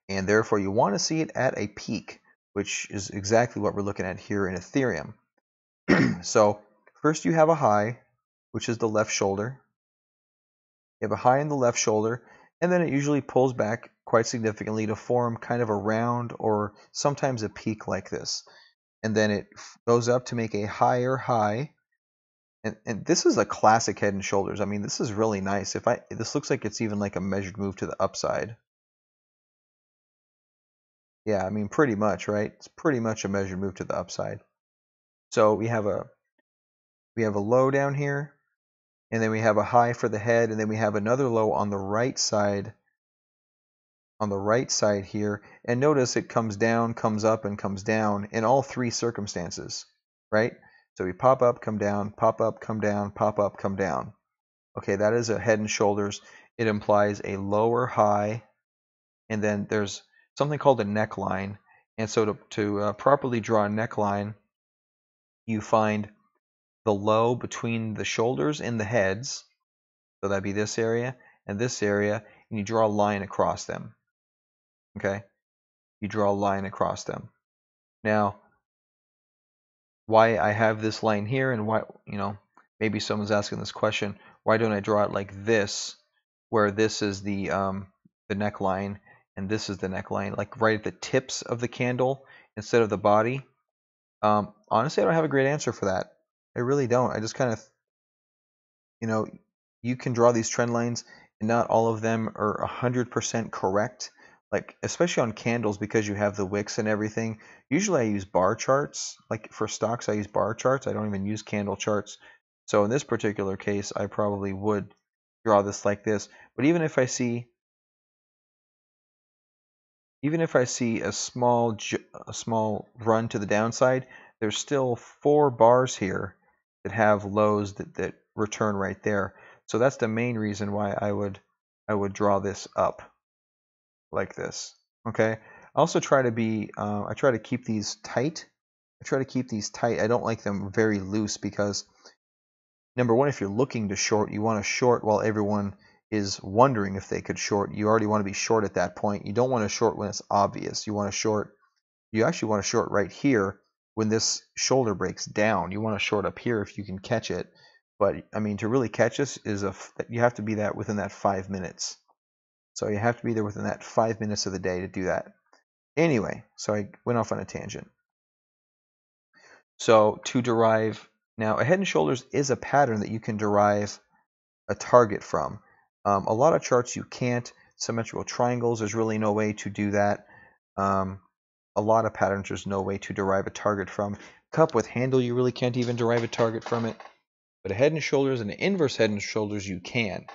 and therefore you want to see it at a peak, which is exactly what we're looking at here in Ethereum. So first you have a high, which is the left shoulder. You have a high in the left shoulder, and then it usually pulls back quite significantly to form kind of a round or sometimes a peak like this. And then it goes up to make a higher high. And this is a classic head and shoulders. I mean, this is really nice. This looks like it's even like a measured move to the upside. Yeah, I mean, pretty much, right? It's pretty much a measured move to the upside. So we have a low down here, and then we have a high for the head, and then we have another low on the right side here. And notice it comes down, comes up, and comes down in all three circumstances, right? So we pop up, come down, pop up, come down, pop up, come down. Okay, that is a head and shoulders. It implies a lower high, and then there's something called a neckline. And so to properly draw a neckline, you find the low between the shoulders and the heads, so that'd be this area and this area, and you draw a line across them. Okay, you draw a line across them. Now, why I have this line here, and why, maybe someone's asking this question, why don't I draw it like this, where this is the neckline and this is the neckline, like right at the tips of the candle instead of the body? Honestly, I don't have a great answer for that. I really don't. I just kind of, you can draw these trend lines and not all of them are 100% correct. Like especially on candles because you have the wicks and everything. Usually I use bar charts. Like for stocks I use bar charts. I don't even use candle charts. So in this particular case I probably would draw this like this. But even if I see a small run to the downside, there's still 4 bars here that have lows that return right there. So that's the main reason why I would draw this up like this. Okay. I also try to I try to keep these tight. I don't like them very loose because number one, if you're looking to short, you want to short while everyone is wondering if they could short. You already want to be short at that point. You don't want to short when it's obvious. You actually want to short right here when this shoulder breaks down. You want to short up here if you can catch it. But I mean, to really catch this you have to be within that 5 minutes. So you have to be there within that 5 minutes of the day to do that. Anyway, so I went off on a tangent. So to derive, now a head and shoulders is a pattern that you can derive a target from. A lot of charts you can't. Symmetrical triangles, there's really no way to do that. A lot of patterns, there's no way to derive a target from. Cup with handle, you really can't even derive a target from it. But a head and shoulders and an inverse head and shoulders, you can.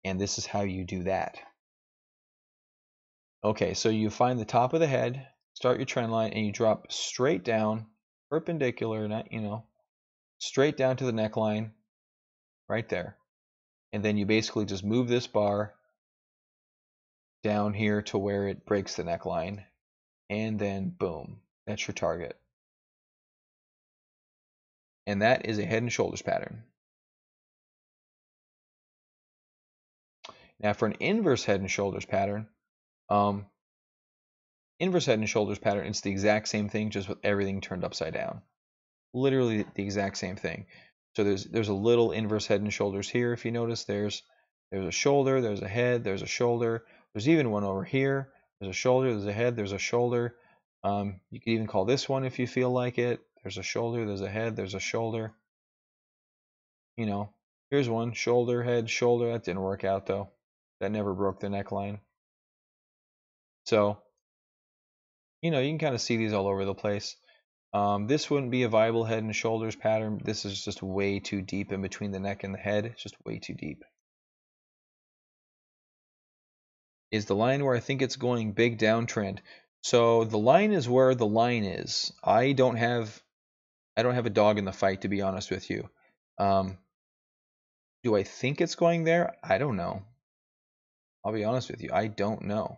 And this is how you do that. Okay, so you find the top of the head, start your trend line, and you drop straight down, perpendicular, straight down to the neckline, right there. And then you basically just move this bar down here to where it breaks the neckline, and then boom, that's your target. And that is a head and shoulders pattern. Now for an inverse head and shoulders pattern, it's the exact same thing, just with everything turned upside down. Literally the exact same thing. So there's a little inverse head and shoulders here. If you notice, there's a shoulder, there's a head, there's a shoulder. There's even one over here. There's a shoulder, there's a head, there's a shoulder. You could even call this one if you feel like it. There's a shoulder, there's a head, there's a shoulder. Here's one, shoulder, head, shoulder. That didn't work out though. That never broke the neckline. So, you can kind of see these all over the place. This wouldn't be a viable head and shoulders pattern. This is just way too deep in between the neck and the head. It's just way too deep. Is the line where I think it's going big downtrend. So the line is where the line is. I don't have a dog in the fight, to be honest with you. Do I think it's going there? I don't know. I'll be honest with you. I don't know.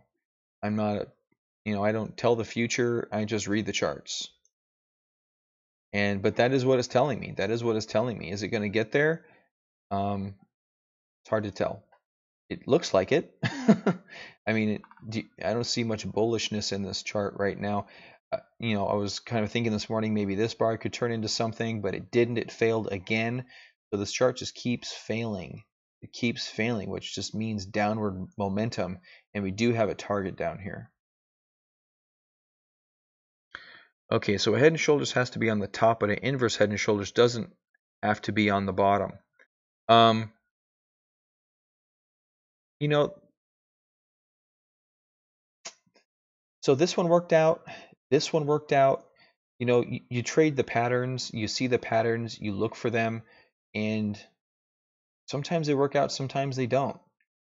I'm not, I don't tell the future. I just read the charts. But that is what it's telling me. That is what it's telling me. Is it going to get there? It's hard to tell. It looks like it. I mean, I don't see much bullishness in this chart right now. I was kind of thinking this morning maybe this bar could turn into something, but it didn't. It failed again. So this chart just keeps failing. It keeps failing, which just means downward momentum. And we do have a target down here. Okay, so a head and shoulders has to be on the top, but an inverse head and shoulders doesn't have to be on the bottom. So this one worked out. This one worked out. You trade the patterns, you see the patterns, you look for them, and sometimes they work out, sometimes they don't.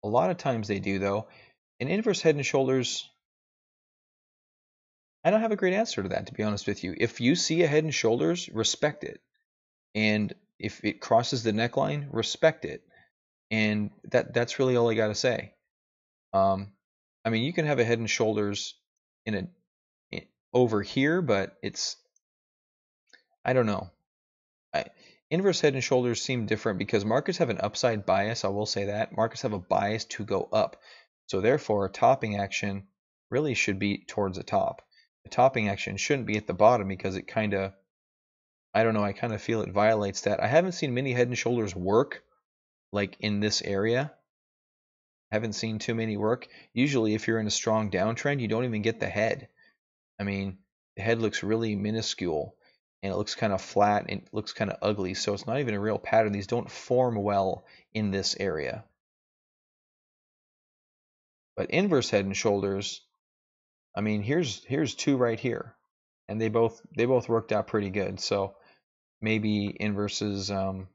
A lot of times they do, though. An inverse head and shoulders, I don't have a great answer to that, to be honest with you. If you see a head and shoulders, respect it. And if it crosses the neckline, respect it. And that's really all I got to say. I mean, you can have a head and shoulders over here, but I don't know. Inverse head and shoulders seem different because markets have an upside bias. I will say that. Markets have a bias to go up. So therefore, a topping action really should be towards the top. The topping action shouldn't be at the bottom because it kind of, I don't know, I kind of feel it violates that. I haven't seen many head and shoulders work like in this area. Haven't seen too many work. Usually if you're in a strong downtrend, you don't even get the head. I mean, the head looks really minuscule and it looks kind of flat and it looks kind of ugly. So it's not even a real pattern. These don't form well in this area. But inverse head and shoulders, I mean, here's two right here, and they both worked out pretty good. So maybe inverses don't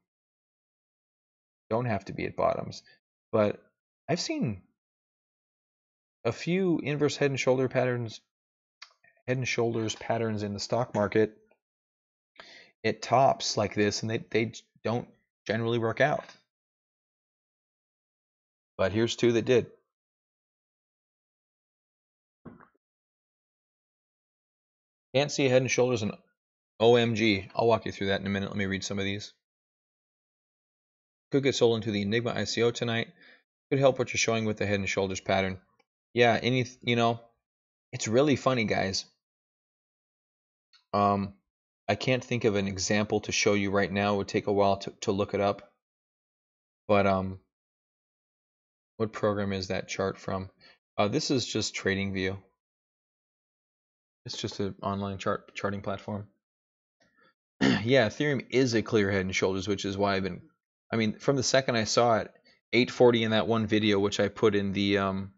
have to be at bottoms, but I've seen a few inverse head and shoulder patterns, head and shoulders patterns in the stock market at tops like this, and they don't generally work out. But here's two that did. Can't see a head and shoulders and OMG. I'll walk you through that in a minute. Let me read some of these. Could get sold into the Enigma ICO tonight. Could help what you're showing with the head and shoulders pattern. Yeah, it's really funny, guys. I can't think of an example to show you right now. It would take a while to look it up. But what program is that chart from? This is just TradingView. It's just an online charting platform. Yeah, Ethereum is a clear head and shoulders, which is why I mean, from the second I saw it, 840 in that one video, which I put in the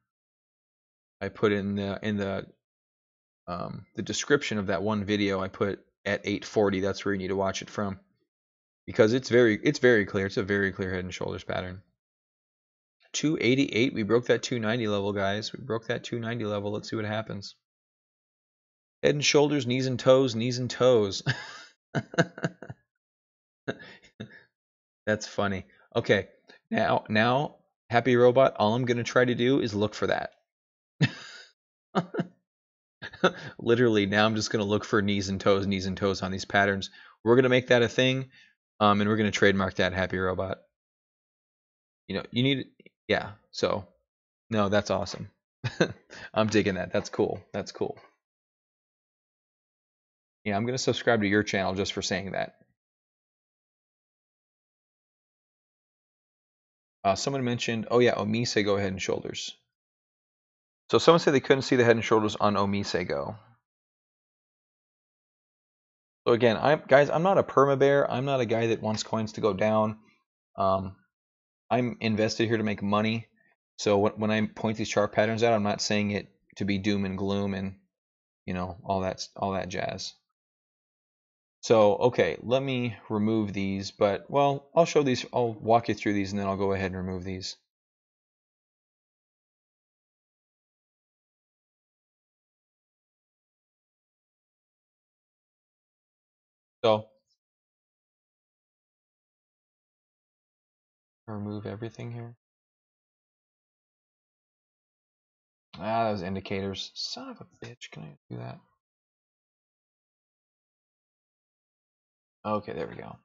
the description of that one video, I put at 840. That's where you need to watch it from, because it's very clear. It's a very clear head and shoulders pattern. 288. We broke that 290 level, guys. We broke that 290 level. Let's see what happens. Head and shoulders, knees and toes, knees and toes. That's funny. Okay, now, Happy Robot, all I'm going to try to do is look for that. Literally, now I'm just going to look for knees and toes on these patterns. We're going to make that a thing, and we're going to trademark that, Happy Robot. You need, yeah, so, no, that's awesome. I'm digging that. That's cool. That's cool. Yeah, I'm going to subscribe to your channel just for saying that. Someone mentioned, oh yeah, Omisego head and shoulders. So someone said they couldn't see the head and shoulders on Omisego. So again, guys, I'm not a perma bear. I'm not a guy that wants coins to go down. I'm invested here to make money. So when I point these chart patterns out, I'm not saying it to be doom and gloom and all that jazz. So okay, let me remove these. But well, I'll show these. I'll walk you through these, and then I'll go ahead and remove these. So remove everything here. Those indicators. Son of a bitch, can I do that? Okay, there we go.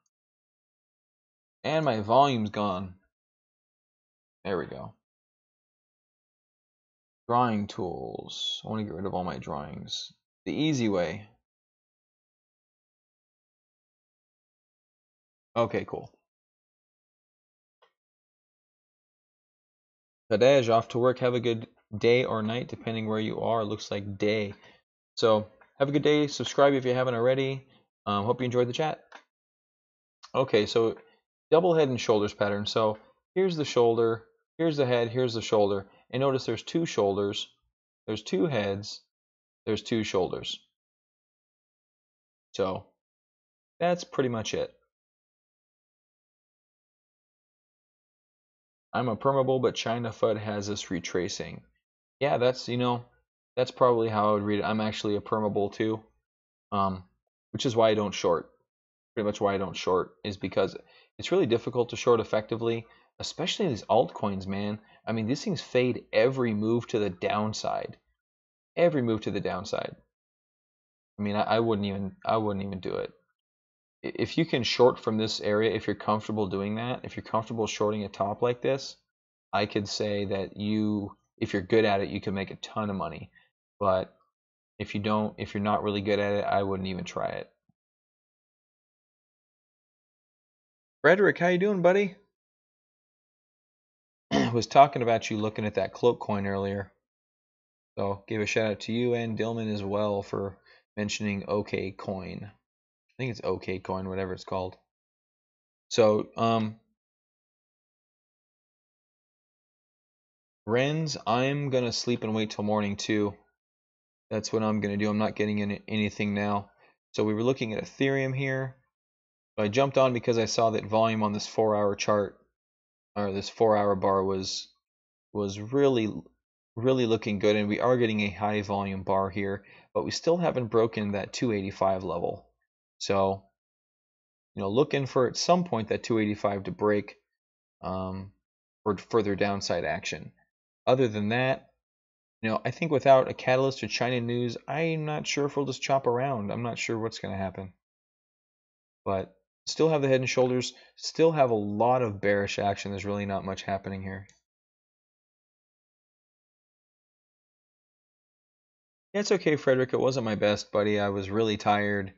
And my volume's gone. There we go. Drawing tools. I want to get rid of all my drawings. The easy way. Okay, cool. Kadej, off to work. Have a good day or night, depending where you are. It looks like day. So, have a good day. Subscribe if you haven't already. Hope you enjoyed the chat. Okay, so double head and shoulders pattern. So, here's the shoulder, here's the head, here's the shoulder. And notice there's two shoulders, there's two heads, there's two shoulders. So, that's pretty much it. I'm a permeable, but China FUD has us retracing. Yeah, that's that's probably how I would read it. I'm actually a permeable too, which is why I don't short. Pretty much why I don't short is because it's really difficult to short effectively, especially these altcoins, man. I mean, these things fade every move to the downside. Every move to the downside. I mean, I wouldn't even do it. If you can short from this area, if you're comfortable doing that, if you're comfortable shorting a top like this, I could say that if you're good at it, you can make a ton of money. But if you're not really good at it, I wouldn't even try it. Frederick, how you doing, buddy? Was talking about you looking at that cloak coin earlier. So give a shout out to you and Dillman as well for mentioning OK Coin. I think it's OK Coin, whatever it's called. So Rens, I'm gonna sleep and wait till morning too. That's what I'm gonna do. I'm not getting in anything now. So we were looking at Ethereum here. I jumped on because I saw that volume on this 4-hour chart, or this 4-hour bar, was really looking good, and we are getting a high volume bar here, but we still haven't broken that 285 level. So, looking for at some point that 285 to break for further downside action. Other than that, I think without a catalyst or China news, I'm not sure if we'll just chop around. I'm not sure what's going to happen. But still have the head and shoulders, still have a lot of bearish action. There's really not much happening here. Yeah, it's okay, Frederick. It wasn't my best, buddy. I was really tired,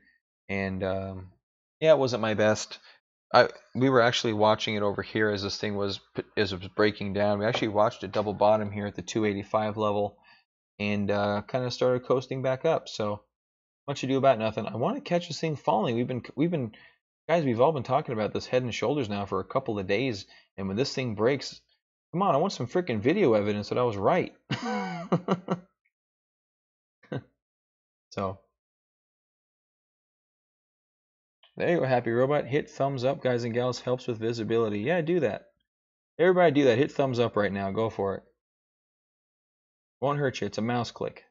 and yeah, it wasn't my best. We were actually watching it over here as this thing was breaking down. We actually watched it double bottom here at the 285 level, and kind of started coasting back up. So much ado about nothing. I want to catch this thing falling. Guys, we've all been talking about this head and shoulders now for a couple of days, and when this thing breaks, come on, I want some freaking video evidence that I was right. So there you go, Happy Robot. Hit thumbs up, guys and gals. Helps with visibility. Yeah, do that. Everybody do that. Hit thumbs up right now. Go for it. Won't hurt you. It's a mouse click.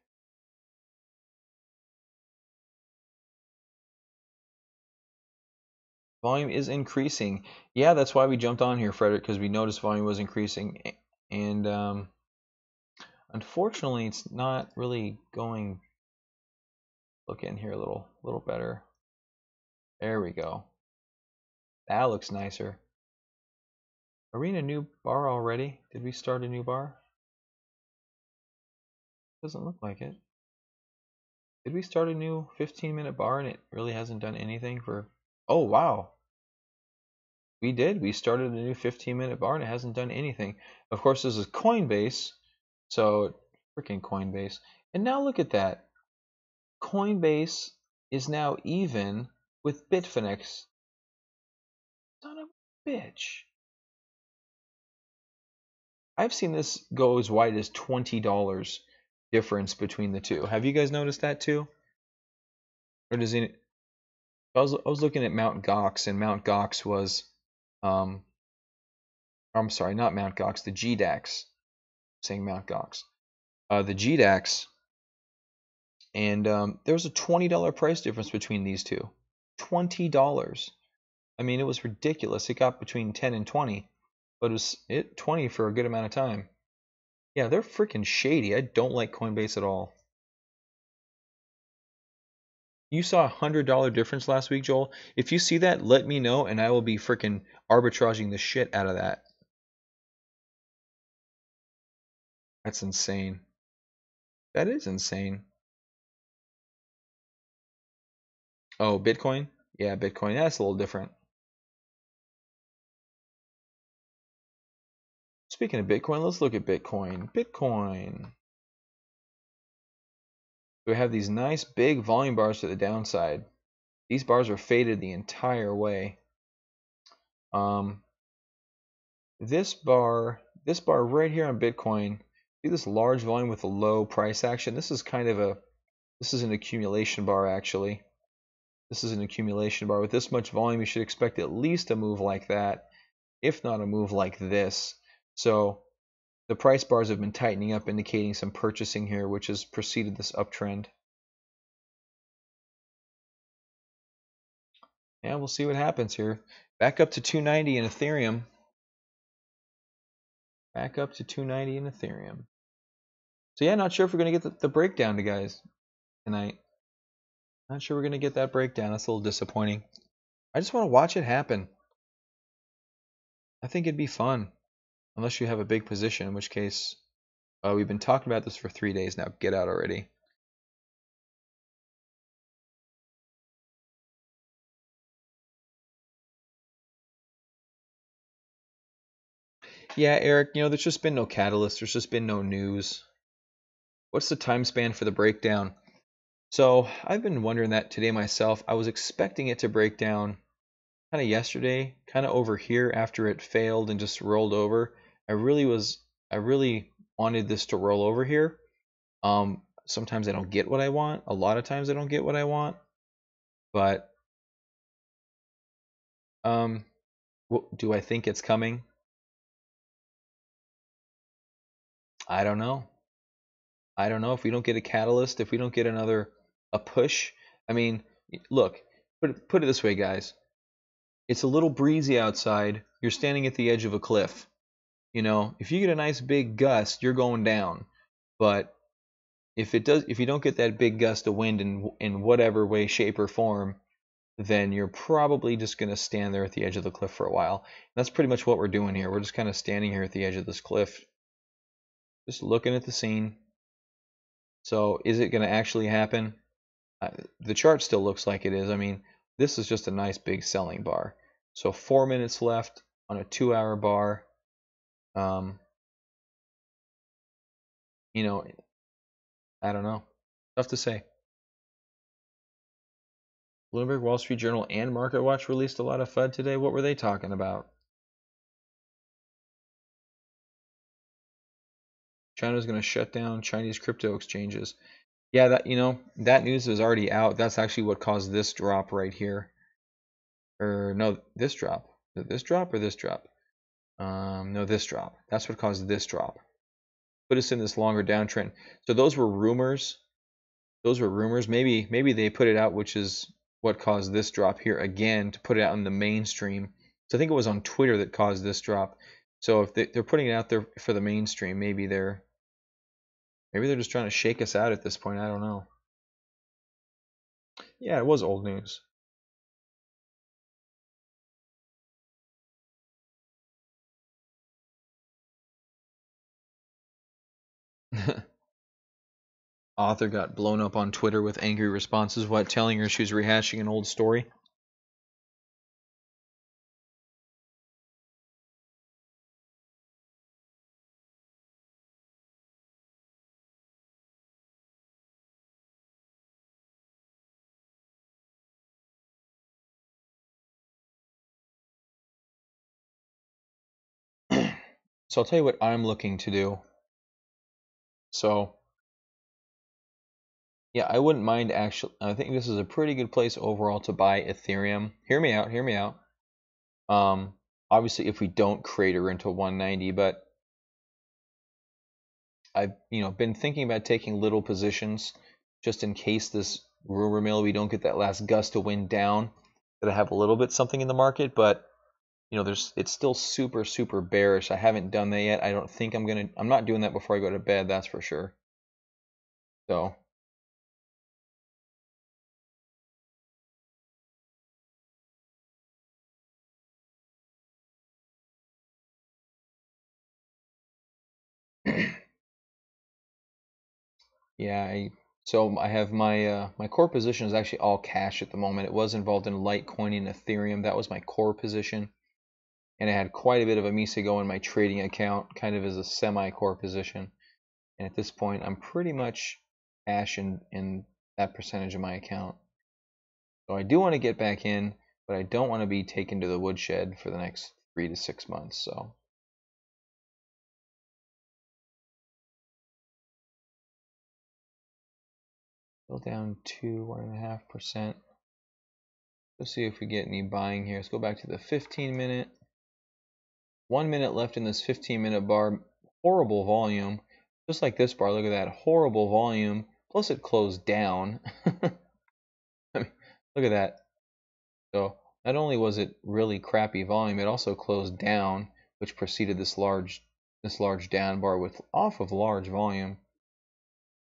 Volume is increasing. Yeah, that's why we jumped on here, Frederick, because we noticed volume was increasing. And unfortunately, it's not really going. Look in here a little better. There we go. That looks nicer. Are we in a new bar already? Did we start a new bar? Doesn't look like it. Did we start a new 15-minute bar and it really hasn't done anything for... Oh, wow. We did. We started a new 15-minute bar and it hasn't done anything. Of course, this is Coinbase. So, freaking Coinbase. And now look at that. Coinbase is now even with Bitfinex. Son of a bitch. I've seen this go as wide as $20 difference between the two. Have you guys noticed that too? Or does it? I was looking at Mount Gox, and Mount Gox was, I'm sorry, not Mount Gox, the GDAX. I'm saying Mount Gox, the GDAX, and there was a $20 price difference between these two. $20. I mean, it was ridiculous. It got between 10 and 20, but it was 20 for a good amount of time. Yeah, they're freaking shady. I don't like Coinbase at all. You saw $100 difference last week, Joel. If you see that, let me know, and I will be freaking arbitraging the shit out of that. That's insane. That is insane. Oh, Bitcoin? Yeah, Bitcoin. That's a little different. Speaking of Bitcoin, let's look at Bitcoin. Bitcoin. We have these nice big volume bars to the downside. These bars are faded the entire way. This bar right here on Bitcoin, see this large volume with a low price action? This is an accumulation bar actually. This is an accumulation bar. With this much volume, you should expect at least a move like that, if not a move like this. So the price bars have been tightening up, indicating some purchasing here, which has preceded this uptrend. Yeah, we'll see what happens here. Back up to 290 in Ethereum. Back up to 290 in Ethereum. So yeah, not sure if we're going to get the breakdown to guys tonight. Not sure we're going to get that breakdown. That's a little disappointing. I just want to watch it happen. I think it'd be fun. Unless you have a big position, in which case, we've been talking about this for 3 days now. Get out already. Yeah, Eric, there's just been no catalyst. There's just been no news. What's the time span for the breakdown? So I've been wondering that today myself. I was expecting it to break down kind of yesterday, kind of over here after it failed and just rolled over. I really wanted this to roll over here. Sometimes I don't get what I want. A lot of times I don't get what I want. But do I think it's coming? I don't know. I don't know if we don't get a catalyst, if we don't get a push. I mean, look, put it this way, guys. It's a little breezy outside. You're standing at the edge of a cliff. You know, if you get a nice big gust, you're going down. But if you don't get that big gust of wind in whatever way, shape, or form, then you're probably just going to stand there at the edge of the cliff for a while. And that's pretty much what we're doing here. We're just kind of standing here at the edge of this cliff, just looking at the scene. So is it going to actually happen? The chart still looks like it is. I mean, this is just a nice big selling bar. So 4 minutes left on a 2-hour bar. You know, I don't know. Tough to say. Bloomberg, Wall Street Journal, and MarketWatch released a lot of FUD today. What were they talking about? China's going to shut down Chinese crypto exchanges. Yeah, that news is already out. That's actually what caused this drop right here. Or no, this drop. Is it this drop or this drop? No, this drop. That's what caused this drop. Put us in this longer downtrend. So those were rumors. Those were rumors. Maybe they put it out, which is what caused this drop here again, to put it out in the mainstream. So I think it was on Twitter that caused this drop. So if they're putting it out there for the mainstream, maybe they're just trying to shake us out at this point. I don't know. Yeah, it was old news. Author got blown up on Twitter with angry responses, what, telling her she was rehashing an old story? So I'll tell you what I'm looking to do. So yeah, I wouldn't mind actually. I think this is a pretty good place overall to buy Ethereum. Hear me out. Hear me out. Obviously, if we don't crater into 190, but I've been thinking about taking little positions just in case this rumor mill we don't get that last gust of wind down. That I have a little bit something in the market, but it's still super bearish. I haven't done that yet. I don't think I'm not doing that before I go to bed, that's for sure. So yeah, so I have my core position is actually all cash at the moment. It was involved in Litecoin and Ethereum. That was my core position. And I had quite a bit of a MISA in my trading account, kind of as a semi-core position. And at this point, I'm pretty much cash in that percentage of my account. So I do want to get back in, but I don't want to be taken to the woodshed for the next 3 to 6 months. So go down to 1.5%. Let's see if we get any buying here. Let's go back to the 15-minute. 1 minute left in this 15-minute bar. Horrible volume. Just like this bar, look at that. Horrible volume. Plus it closed down. I mean, look at that. So not only was it really crappy volume, it also closed down, which preceded this large down bar with off of large volume.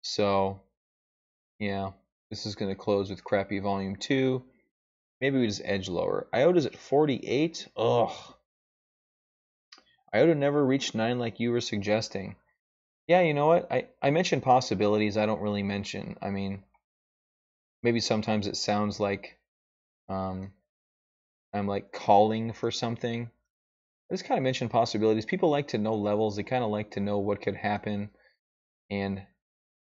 So yeah, this is going to close with crappy volume too. Maybe we just edge lower. IOTA's at 48. Ugh. IOTA never reached 9 like you were suggesting. Yeah, you know what? I mentioned possibilities. I don't really mention. I mean, maybe sometimes it sounds like I'm like calling for something. I just kind of mention possibilities. People like to know levels. They kind of like to know what could happen, and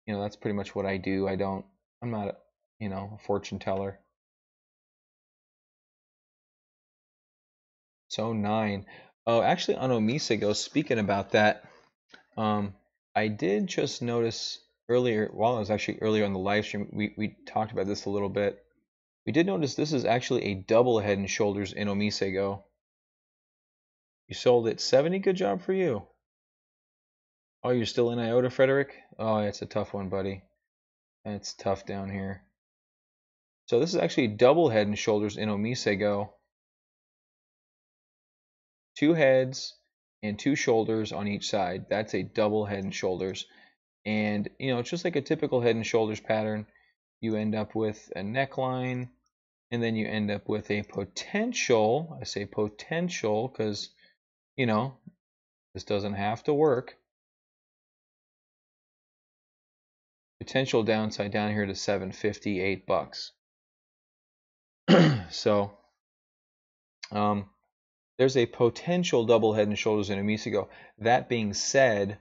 that's pretty much what I do. I'm not a fortune teller. So 9. Oh, actually on Omisa speaking about that, I did just notice earlier, while I was actually earlier on the live stream, we talked about this a little bit. We did notice this is actually a double Head and Shoulders in Omisego. You sold it 70. Good job for you. Oh, you're still in IOTA, Frederick? Oh, it's a tough one, buddy. It's tough down here. So this is actually double Head and Shoulders in Omisego. 2 heads and 2 shoulders on each side. That's a double Head and Shoulders. And, it's just like a typical Head and Shoulders pattern. You end up with a neckline, and then you end up with a potential. I say potential because, this doesn't have to work. Potential downside down here to $7.58. So, there's a potential double Head and Shoulders in Omisego. That being said,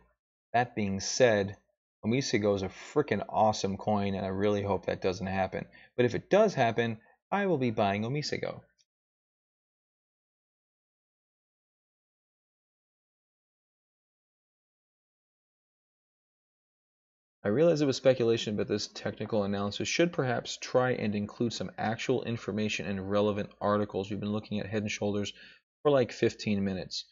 Omisego is a freaking awesome coin, and I really hope that doesn't happen. But if it does happen, I will be buying Omisego. I realize it was speculation, but this technical analysis should perhaps try and include some actual information and relevant articles. We've been looking at Head and Shoulders for like 15 minutes.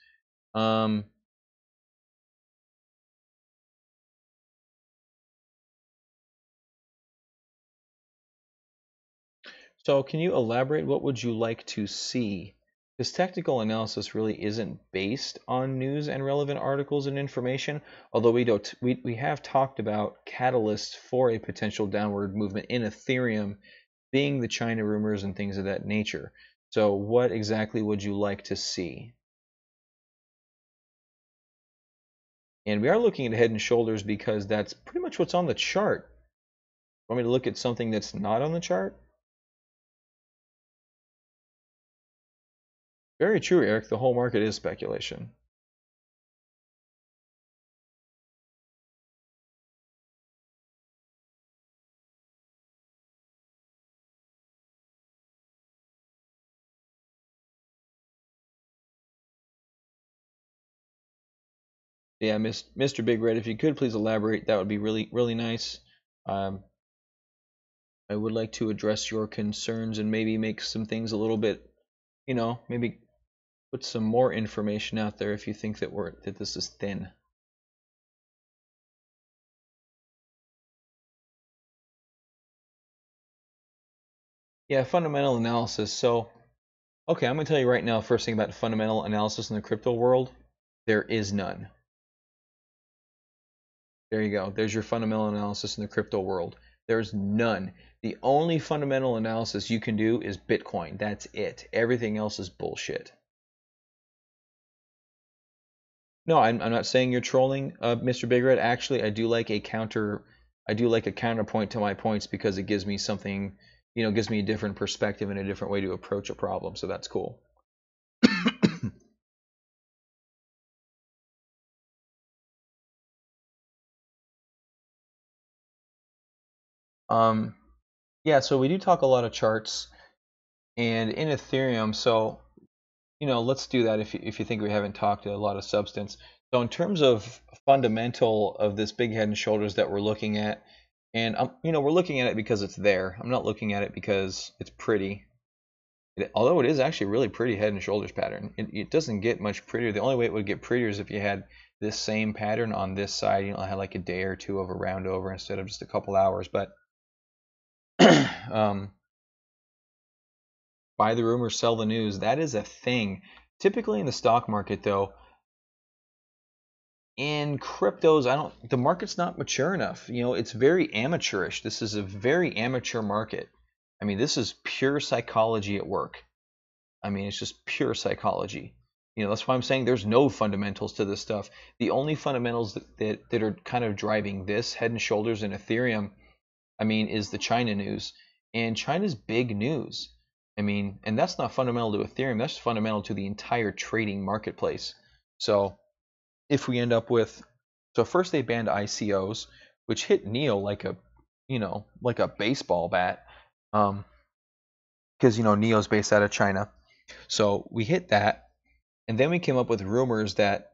So can you elaborate? What would you like to see? This technical analysis really isn't based on news and relevant articles and information, although we have talked about catalysts for a potential downward movement in Ethereum being the China rumors and things of that nature. So what exactly would you like to see? And we are looking at Head and Shoulders because that's pretty much what's on the chart. Want me to look at something that's not on the chart? Very true, Eric. The whole market is speculation. Yeah, Mr. Big Red, if you could please elaborate, that would be really, really nice. I would like to address your concerns and maybe make some things a little bit, maybe put some more information out there if you think that this is thin. Yeah, fundamental analysis. So, okay, I'm going to tell you right now, first thing about fundamental analysis in the crypto world, there is none. There you go. There's your fundamental analysis in the crypto world. There's none. The only fundamental analysis you can do is Bitcoin. That's it. Everything else is bullshit. No, I'm not saying you're trolling, Mr. Big Red. Actually, I do like a counterpoint to my points because it gives me something, gives me a different perspective and a different way to approach a problem. So that's cool. Yeah, so we do talk a lot of charts, and in Ethereum, so let's do that if you think we haven't talked a lot of substance. So in terms of fundamental of this big Head and Shoulders that we're looking at, and we're looking at it because it's there. I'm not looking at it because it's pretty. Although it is actually a really pretty Head and Shoulders pattern. It doesn't get much prettier. The only way it would get prettier is if you had this same pattern on this side. Had like a day or two of a round over instead of just a couple hours. But buy the rumor, sell the news. That is a thing. Typically in the stock market, though, in cryptos, the market's not mature enough. It's very amateurish. This is a very amateur market. I mean, this is pure psychology at work. I mean, it's just pure psychology. That's why I'm saying there's no fundamentals to this stuff. The only fundamentals that are kind of driving this Head and Shoulders in Ethereum, I mean, is the China news. And China's big news. I mean, and that's not fundamental to Ethereum. That's fundamental to the entire trading marketplace. So if we end up with, so first they banned ICOs, which hit Neo like a baseball bat, because Neo's based out of China. So we hit that, and then we came up with rumors that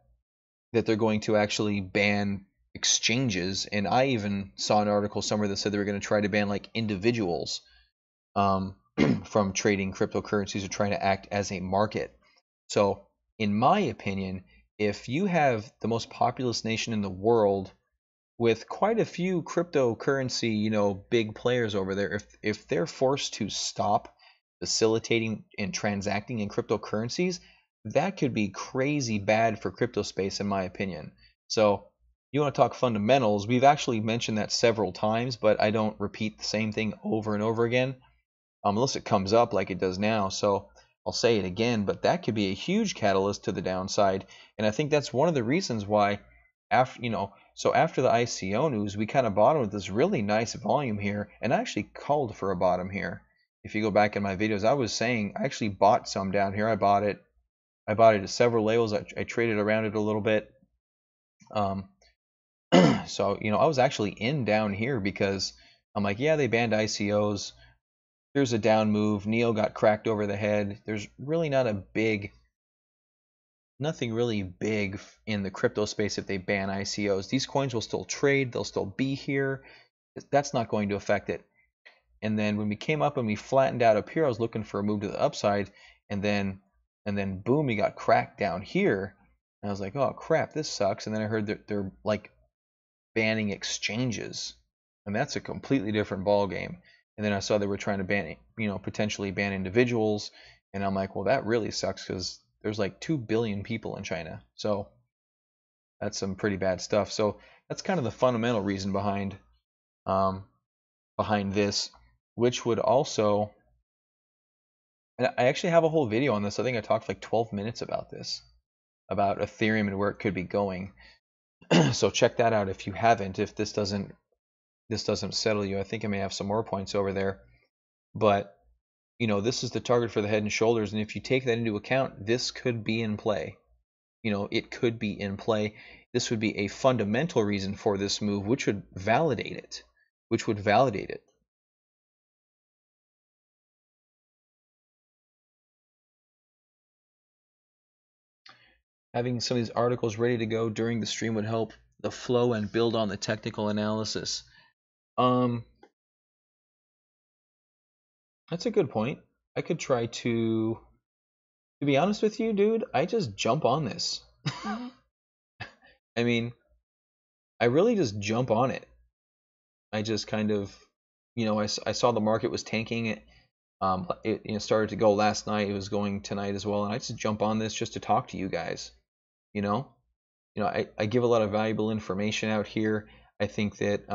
they're going to actually ban exchanges, and I even saw an article somewhere that said they were going to try to ban like individuals um, from trading cryptocurrencies or trying to act as a market. So, in my opinion, if you have the most populous nation in the world with quite a few cryptocurrency, big players over there, if they're forced to stop facilitating and transacting in cryptocurrencies, that could be crazy bad for crypto space, in my opinion. So, you want to talk fundamentals? We've actually mentioned that several times, but I don't repeat the same thing over and over again, unless it comes up like it does now. So I'll say it again, but that could be a huge catalyst to the downside, and I think that's one of the reasons why, after the ICO news, we kind of bottomed with this really nice volume here, and I actually called for a bottom here. If you go back in my videos, I was saying I actually bought some down here. I bought it at several levels. I traded around it a little bit. Um, so I was actually in down here because I'm like, yeah, they banned ICOs. There's a down move. Neo got cracked over the head. There's really nothing really big in the crypto space if they ban ICOs. These coins will still trade. They'll still be here. That's not going to affect it. And then when we came up and we flattened out up here, I was looking for a move to the upside, and then boom, we got cracked down here. And I was like, oh crap, this sucks. And then I heard that they're like banning exchanges, and that's a completely different ball game. And then I saw they were trying to ban, potentially ban individuals, and I'm like, well, that really sucks because there's like 2 billion people in China, so that's some pretty bad stuff. So that's kind of the fundamental reason um, behind this, which would also, and I actually have a whole video on this. I think I talked like 12 minutes about this, about Ethereum and where it could be going. So check that out if you haven't. If this doesn't settle you, I think I may have some more points over there. But this is the target for the head and shoulders, and if you take that into account, this could be in play. It could be in play. This would be a fundamental reason for this move, which would validate it. Having some of these articles ready to go during the stream would help the flow and build on the technical analysis. That's a good point. I could try to be honest with you, dude, I just jump on this. I mean, I really just jump on it. I just kind of, I saw the market was tanking. It started to go last night. It was going tonight as well, and I just jump on this just to talk to you guys. I give a lot of valuable information out here. I think that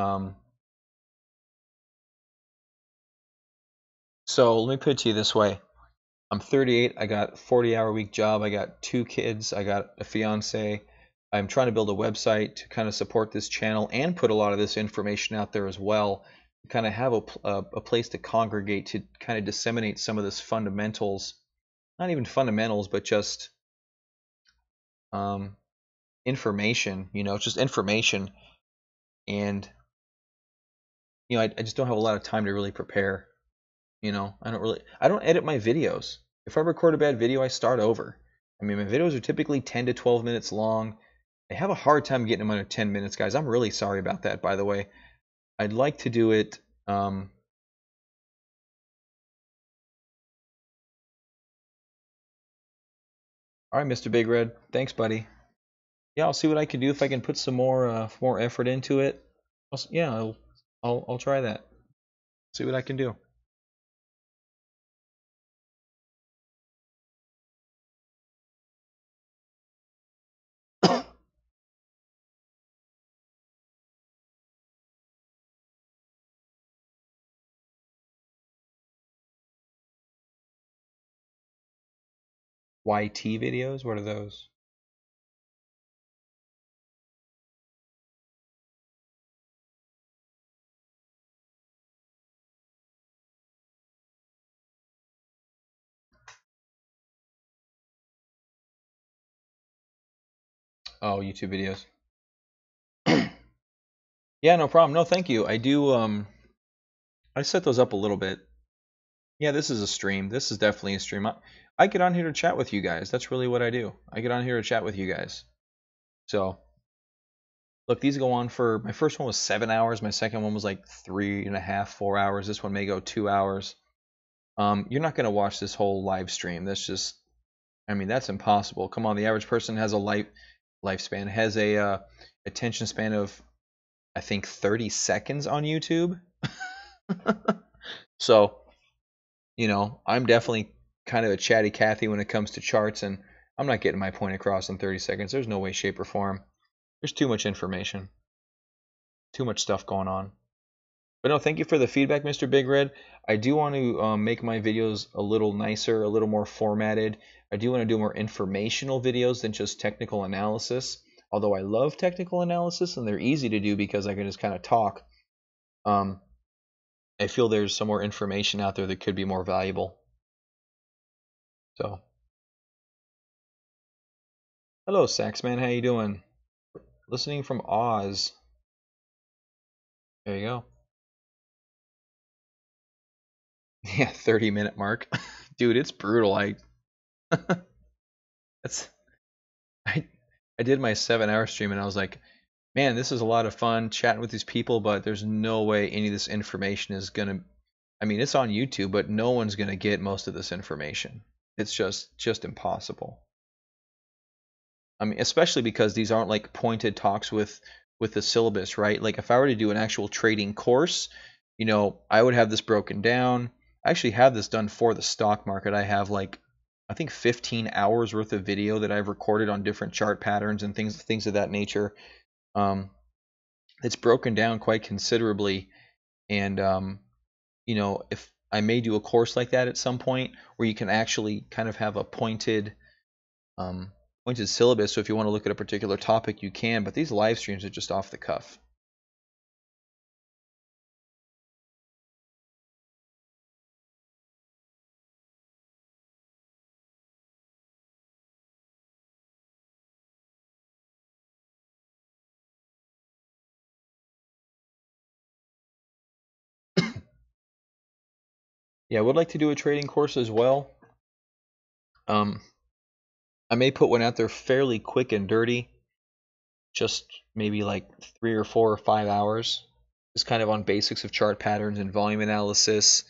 so let me put it to you this way. I'm 38. I got a 40-hour week job. I got 2 kids. I got a fiance. I'm trying to build a website to kind of support this channel and put a lot of this information out there as well. Kind of have a place to congregate to kind of disseminate some of this fundamentals, not even fundamentals, but just information. Just information, and I just don't have a lot of time to really prepare. I don't edit my videos. If I record a bad video, I start over. I mean, my videos are typically 10 to 12 minutes long. I have a hard time getting them under 10 minutes, guys. I'm really sorry about that, by the way. I'd like to do it. All right, Mr. Big Red. Thanks, buddy. Yeah, I'll see what I can do if I can put some more effort into it. I'll try that. See what I can do. YT videos? What are those? Oh, YouTube videos. Yeah, no problem. No, thank you. I do I set those up a little bit. Yeah, this is a stream. This is definitely a stream. I get on here to chat with you guys. That's really what I do. I get on here to chat with you guys. So Look, these go on for, my first one was 7 hours. My second one was like 3.5, 4 hours. This one may go 2 hours. You're not going to watch this whole live stream. That's just, I mean, that's impossible. Come on, the average person has a lifespan, has a attention span of, I think, 30 seconds on YouTube. So, I'm definitely kind of a chatty Cathy when it comes to charts, and I'm not getting my point across in 30 seconds. There's no way, shape, or form. There's too much information, too much stuff going on. But no, thank you for the feedback, Mr. Big Red. I do want to make my videos a little nicer, a little more formatted. I do want to do more informational videos than just technical analysis. Although I love technical analysis and they're easy to do because I can just kind of talk. I feel there's some more information out there that could be more valuable. So, hello, Saxman. How you doing? Listening from Oz. There you go. Yeah, 30-minute mark. Dude, it's brutal. That's I I did my 7 hour stream and I was like, man, this is a lot of fun chatting with these people, but there's no way any of this information is gonna, I mean, it's on YouTube, but no one's gonna get most of this information. It's just impossible. I mean, especially because these aren't like pointed talks with the syllabus, right? Like if I were to do an actual trading course, I would have this broken down. I actually have this done for the stock market. I have like, I think 15 hours worth of video that I've recorded on different chart patterns and things of that nature. Um, it's broken down quite considerably, and if I may do a course like that at some point where you can actually kind of have a um, pointed syllabus. So if you want to look at a particular topic, you can. But these live streams are just off the cuff. Yeah, I would like to do a trading course as well. Um, I may put one out there fairly quick and dirty, just maybe like 3 or 4 or 5 hours, just kind of on basics of chart patterns and volume analysis.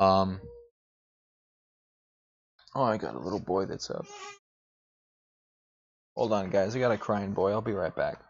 Um, oh, I got a little boy that's up. Hold on, guys. I got a crying boy. I'll be right back.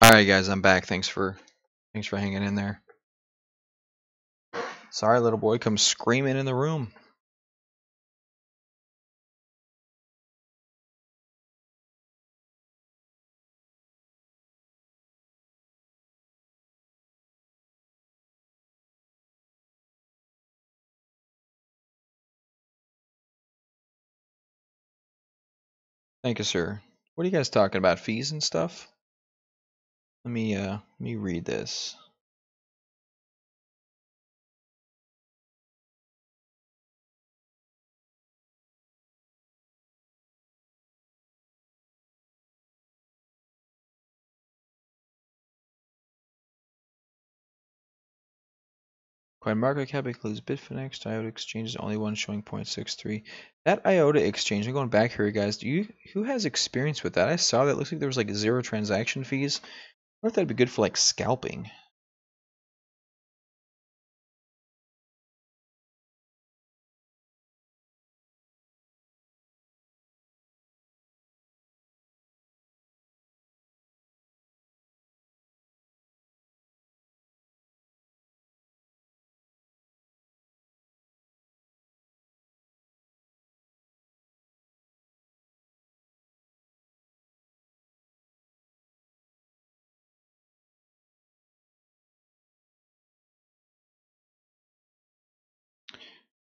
Alright guys, I'm back. Thanks for hanging in there. Sorry little boy comes screaming in the room. Thank you, sir. What are you guys talking about? Fees and stuff? Let me read this. Coin market cap includes Bitfinex, IOTA exchanges, only one showing 0.63. That IOTA exchange, I'm going back here, guys. Who has experience with that? I saw that. It looks like there was like 0 transaction fees. I wonder if that'd be good for like scalping.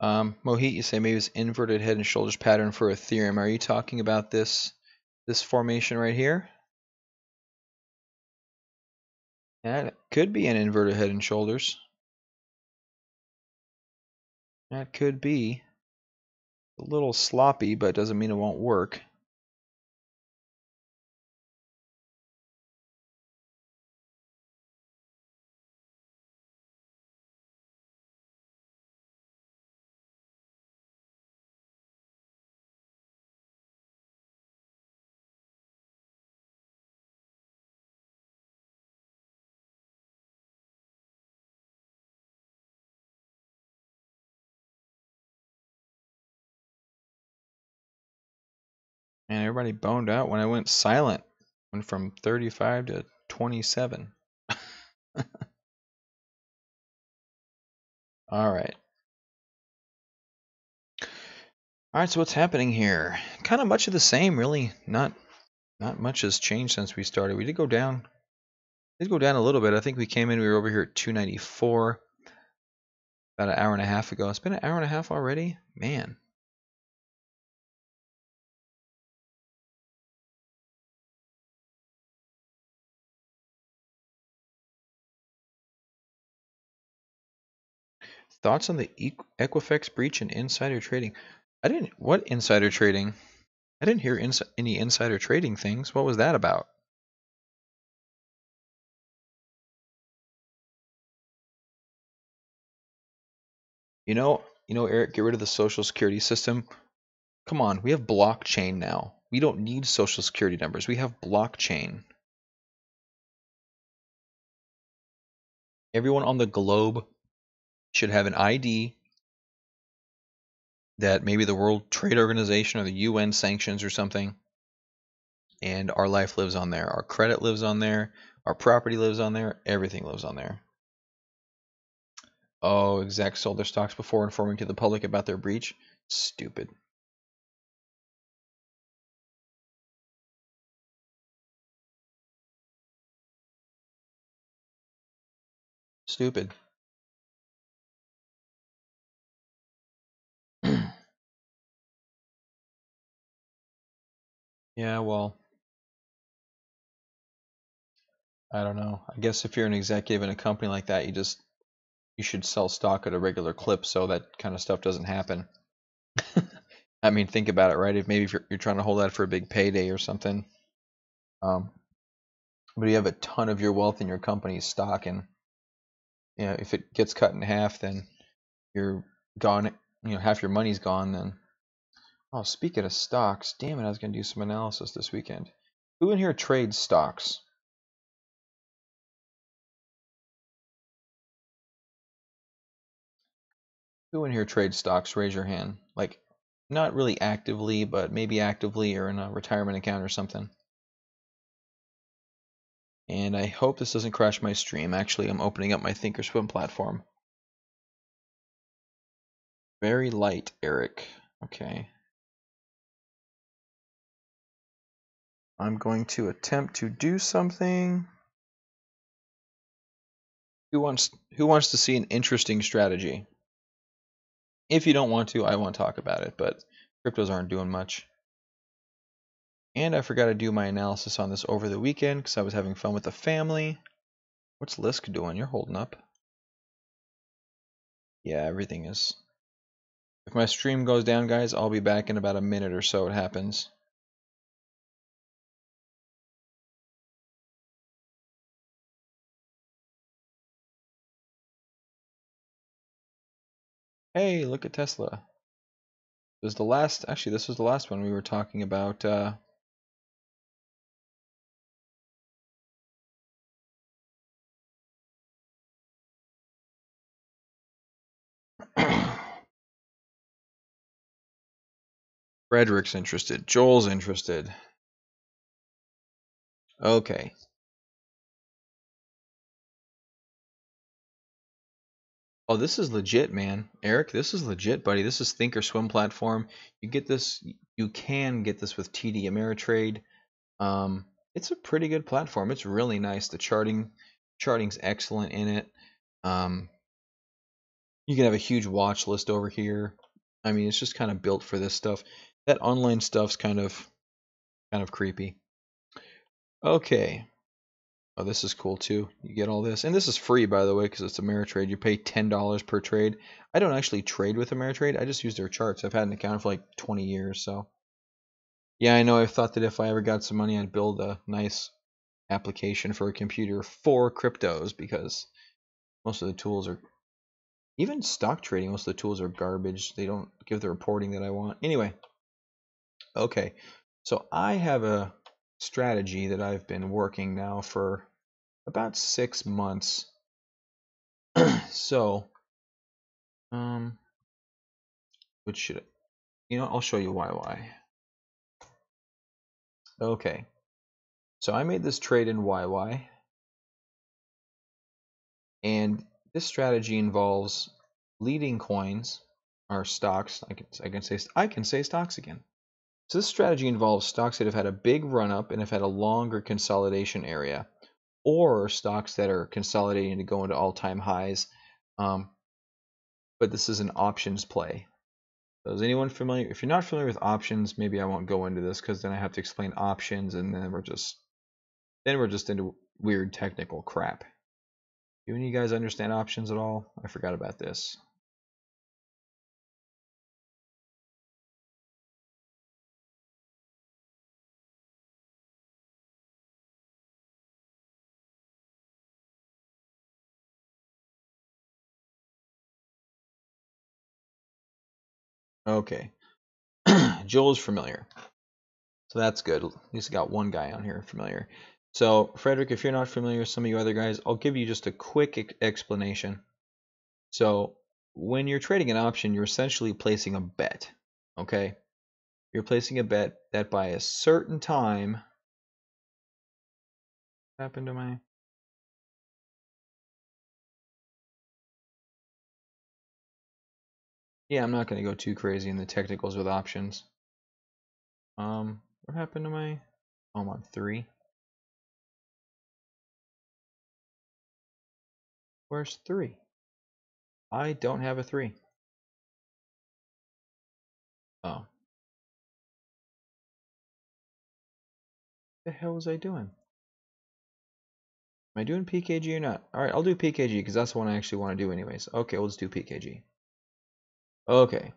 Mohit, you say maybe it's inverted head and shoulders pattern for Ethereum. Are you talking about this formation right here? That could be an inverted head and shoulders. That could be a little sloppy, but doesn't mean it won't work. Man, everybody boned out when I went silent. Went from 35 to 27. All right. All right, so what's happening here? Kind of much of the same, really. Not much has changed since we started. We did go down. Did go down a little bit. I think we came in. We were over here at 294 about an hour and a half ago. It's been an hour and a half already. Man. Thoughts on the Equifax breach and insider trading? What insider trading? I didn't hear any insider trading things. What was that about? Eric, get rid of the social security system. Come on, we have blockchain now. We don't need social security numbers. We have blockchain. Everyone on the globe should have an ID that maybe the World Trade Organization or the UN sanctions or something, and our life lives on there. Our credit lives on there. Our property lives on there. Everything lives on there. Oh, execs sold their stocks before informing to the public about their breach? Stupid. Stupid. Yeah, well, I don't know. I guess if you're an executive in a company like that, you should sell stock at a regular clip so that kind of stuff doesn't happen. I mean, think about it, right? If you're trying to hold that for a big payday or something, um, but you have a ton of your wealth in your company's stock, and if it gets cut in half, then you're gone. Half your money's gone. Then, oh, speaking of stocks, damn it, I was gonna do some analysis this weekend. Who in here trades stocks? Who in here trades stocks? Raise your hand. Like, not really actively, but maybe actively or in a retirement account or something. And I hope this doesn't crash my stream. Actually, I'm opening up my Thinkorswim platform. Very light, Eric. Okay. I'm going to attempt to do something. Who wants to see an interesting strategy? If you don't want to, I won't talk about it, but cryptos aren't doing much. And I forgot to do my analysis on this over the weekend because I was having fun with the family. What's Lisk doing? You're holding up. Yeah, everything is. If my stream goes down, guys, I'll be back in about a minute or so. It happens. Hey, look at Tesla. It was the last. Actually, this was the last one we were talking about. Frederick's interested. Joel's interested. Okay. Oh, this is legit, man. Eric, this is legit, buddy. This is Thinkorswim platform. You get this. You can get this with TD Ameritrade. It's a pretty good platform. It's really nice. The charting's excellent in it. Um, you can have a huge watch list over here. I mean, it's just kind of built for this stuff. That online stuff's kind of creepy. Okay. Oh, this is cool too. You get all this, and this is free, by the way, because it's Ameritrade. You pay $10 per trade. I don't actually trade with Ameritrade. I just use their charts. I've had an account for like 20 years, so yeah, I know. I thought that if I ever got some money, I'd build a nice application for a computer for cryptos because most of the tools are, even stock trading, most of the tools are garbage. They don't give the reporting that I want. Anyway, okay. So I have a strategy that I've been working now for about 6 months. So, which should it? I'll show you why. Okay. So I made this trade in YY, and this strategy involves leading coins or stocks. I can say stocks again. So this strategy involves stocks that have had a big run up and have had a longer consolidation area, or stocks that are consolidating to go into all-time highs. But this is an options play. So is anyone familiar? If you're not familiar with options, maybe I won't go into this because then I have to explain options, and then we're just into weird technical crap. Do any of you guys understand options at all? I forgot about this. Okay. Joel's familiar. So that's good. At least I got one guy on here familiar. So, Frederick, if you're not familiar with some of you other guys, I'll give you just a quick explanation. So, when you're trading an option, you're essentially placing a bet. Okay? You're placing a bet that by a certain time. What happened to my. Yeah, I'm not going to go too crazy in the technicals with options. What happened to my. Oh, I'm on 3. Where's 3? I don't have a 3. Oh. What the hell was I doing? Am I doing PKG or not? Alright, I'll do PKG because that's the one I actually want to do anyways. Okay, we'll just do PKG. Okay.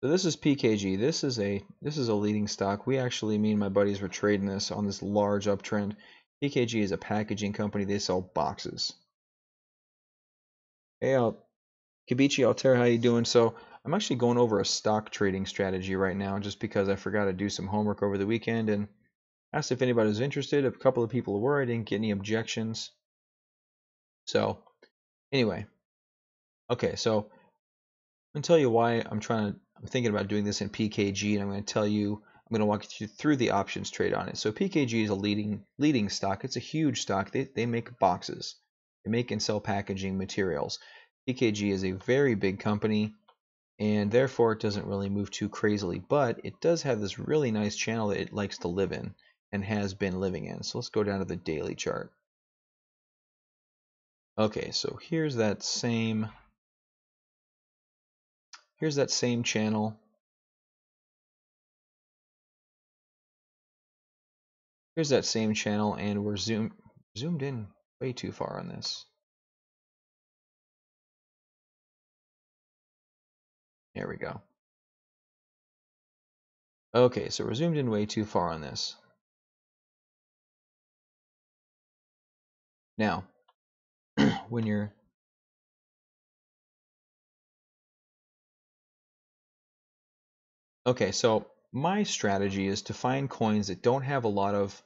So this is PKG. This is a leading stock. Me and my buddies were trading this on this large uptrend. PKG is a packaging company. They sell boxes. Hey, Kibichi Altera, how you doing? So I'm actually going over a stock trading strategy right now just because I forgot to do some homework over the weekend and asked if anybody was interested. A couple of people were. I didn't get any objections. So anyway, okay, so I'm going to tell you why I'm thinking about doing this in PKG, and I'm going to tell you I'm going to walk you through the options trade on it. So PKG is a leading stock. It's a huge stock. They make boxes. They make and sell packaging materials. PKG is a very big company, and therefore it doesn't really move too crazily, but it does have this really nice channel that it likes to live in and has been living in. So let's go down to the daily chart. Okay, so here's that same channel. Here's that same channel, and we're zoomed in way too far on this. There we go. Okay, so we're zoomed in way too far on this. Now, when you're okay, so my strategy is to find coins that don't have a lot of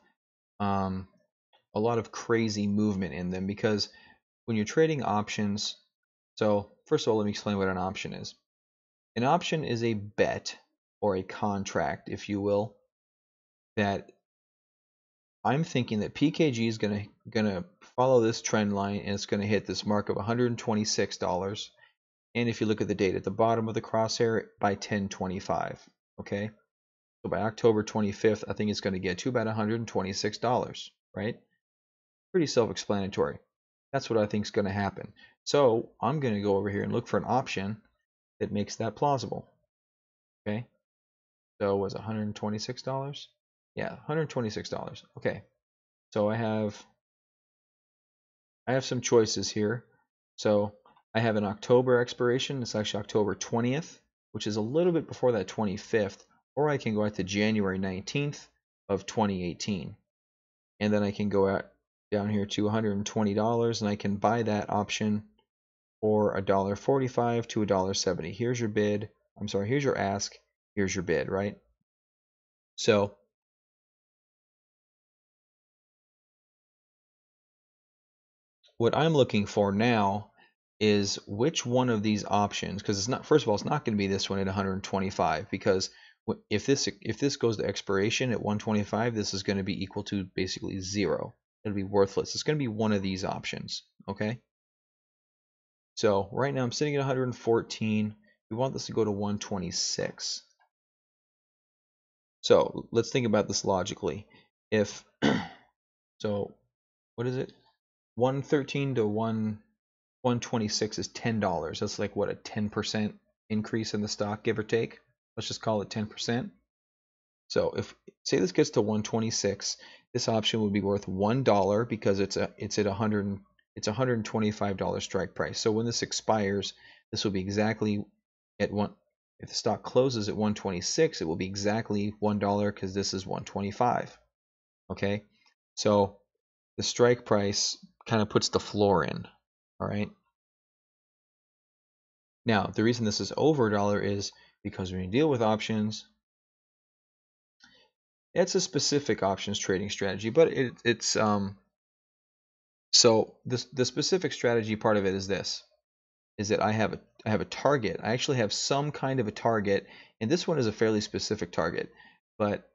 crazy movement in them, because when you're trading options, so first of all, let me explain what an option is. An option is a bet or a contract, if you will, that I'm thinking that PKG is gonna follow this trend line and it's gonna hit this mark of $126. And if you look at the date at the bottom of the crosshair, by 10/25, okay? So by October 25th, I think it's going to get to about $126, right? Pretty self-explanatory. That's what I think is going to happen. So I'm going to go over here and look for an option that makes that plausible, okay? So was it $126? Yeah, $126. Okay. So I have some choices here. So I have an October expiration. It's actually October 20th, which is a little bit before that 25th, or I can go out to January 19th of 2018. And then I can go out down here to $120 and I can buy that option for $1.45 to $1.70. Here's your bid. I'm sorry, here's your ask, here's your bid, right? So what I'm looking for now is which one of these options, because it's not, first of all, it's not going to be this one at 125, because if this goes to expiration at 125, this is going to be equal to basically zero. It'll be worthless. It's going to be one of these options, okay? So right now I'm sitting at 114. We want this to go to 126. So let's think about this logically. If so, what is it? 113 to 126 is $10. That's like what, a 10% increase in the stock, give or take. Let's just call it 10%. So if say this gets to 126, this option would be worth $1 because it's at $125 strike price. So when this expires, this will be exactly at one. If the stock closes at 126, it will be exactly $1 because this is 125. Okay, so the strike price kind of puts the floor in. All right. Now the reason this is over $1 is because when you deal with options, it's a specific options trading strategy, but it's so the specific strategy part of it is this, is that I have a target. I actually have some kind of a target, and this one is a fairly specific target. But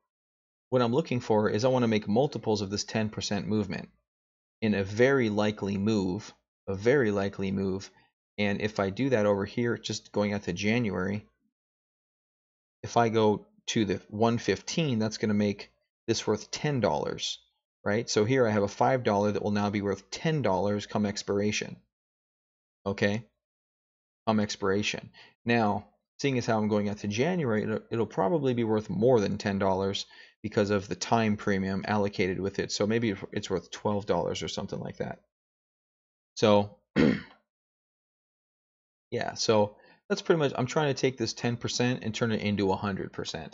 what I'm looking for is I want to make multiples of this 10% movement in a very likely move, and if I do that over here, just going out to January, if I go to the 115, that's going to make this worth $10, right? So here I have a $5 that will now be worth $10 come expiration. Okay, come expiration. Now, seeing as how I'm going out to January, it'll probably be worth more than $10 because of the time premium allocated with it. So maybe it's worth $12 or something like that. So yeah, so that's pretty much, I'm trying to take this 10% and turn it into 100%,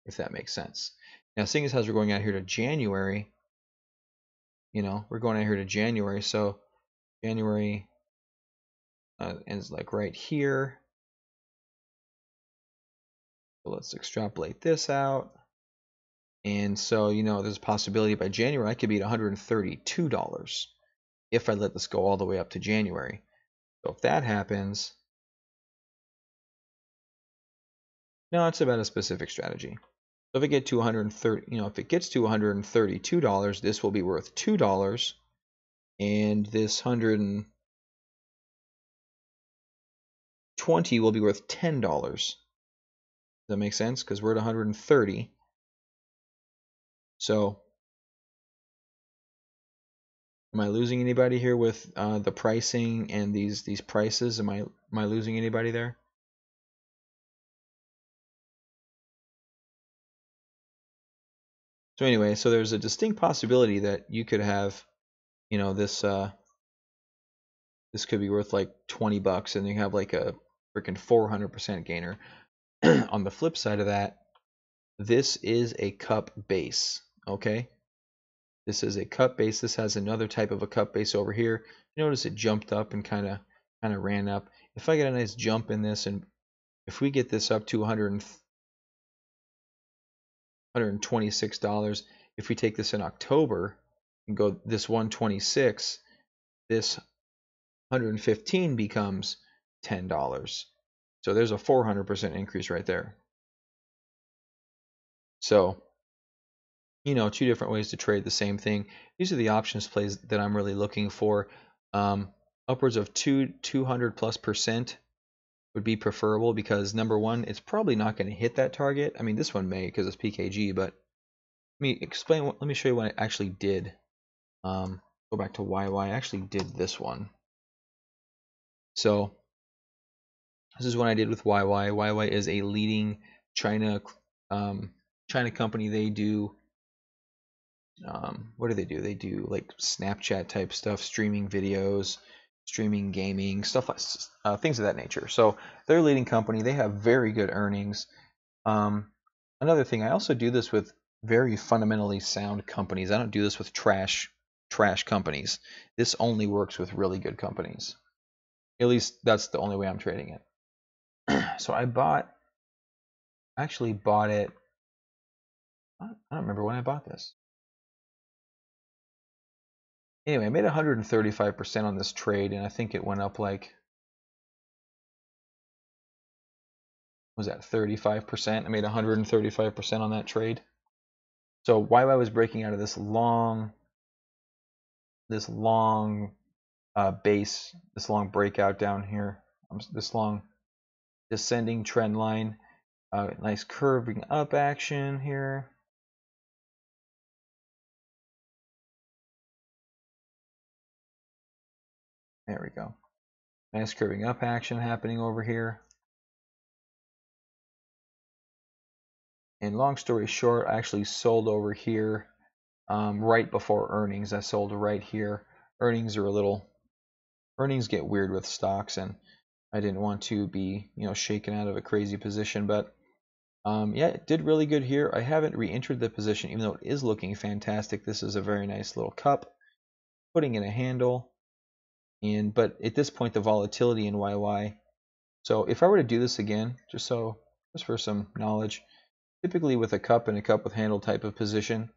if that makes sense. Now, seeing as how we're going out here to January, we're going out here to January, so January ends like right here. So let's extrapolate this out. And so, there's a possibility by January I could be at $132 if I let this go all the way up to January. So if that happens, No, it's about a specific strategy. So if it get to 130, if it gets to $132, this will be worth $2, and this 120 will be worth $10. Does that make sense? Because we're at 130. So am I losing anybody here with the pricing and these prices? Am I losing anybody there? So anyway, so there's a distinct possibility that you could have, this this could be worth like $20, and you have like a freaking 400% gainer. On the flip side of that, this is a cup base. Okay, this is a cup base. This has another type of a cup base over here. Notice it jumped up and kind of ran up. If I get a nice jump in this, and if we get this up to $126, if we take this in October and go this 126, this 115 becomes $10. So there's a 400% increase right there. So, two different ways to trade the same thing. These are the options plays that I'm really looking for. Upwards of 200+% would be preferable, because number one, it's probably not going to hit that target. I mean, this one may because it's PKG, but let me show you what I actually did. Go back to YY. I actually did this one. So this is what I did with YY. YY is a leading China company. They do what do? They do like Snapchat type stuff, streaming videos, streaming gaming, stuff like things of that nature. So they're a leading company. They have very good earnings. Another thing, I also do this with very fundamentally sound companies. I don't do this with trash companies. This only works with really good companies. At least that's the only way I'm trading it. So I actually bought it. I don't remember when I bought this. Anyway, I made 135% on this trade, and I think it went up like, was that 35%? I made 135% on that trade. So YY was breaking out of this long base, this long breakout down here, this long descending trend line, nice curving up action here. There we go. Nice curving up action happening over here. And long story short, I actually sold over here right before earnings. I sold right here. Earnings get weird with stocks, and I didn't want to be shaken out of a crazy position. But yeah, it did really good here. I haven't re-entered the position, even though it is looking fantastic. This is a very nice little cup, putting in a handle. But at this point, the volatility in YY. So if I were to do this again, just for some knowledge, typically with a cup and a cup with handle type of position,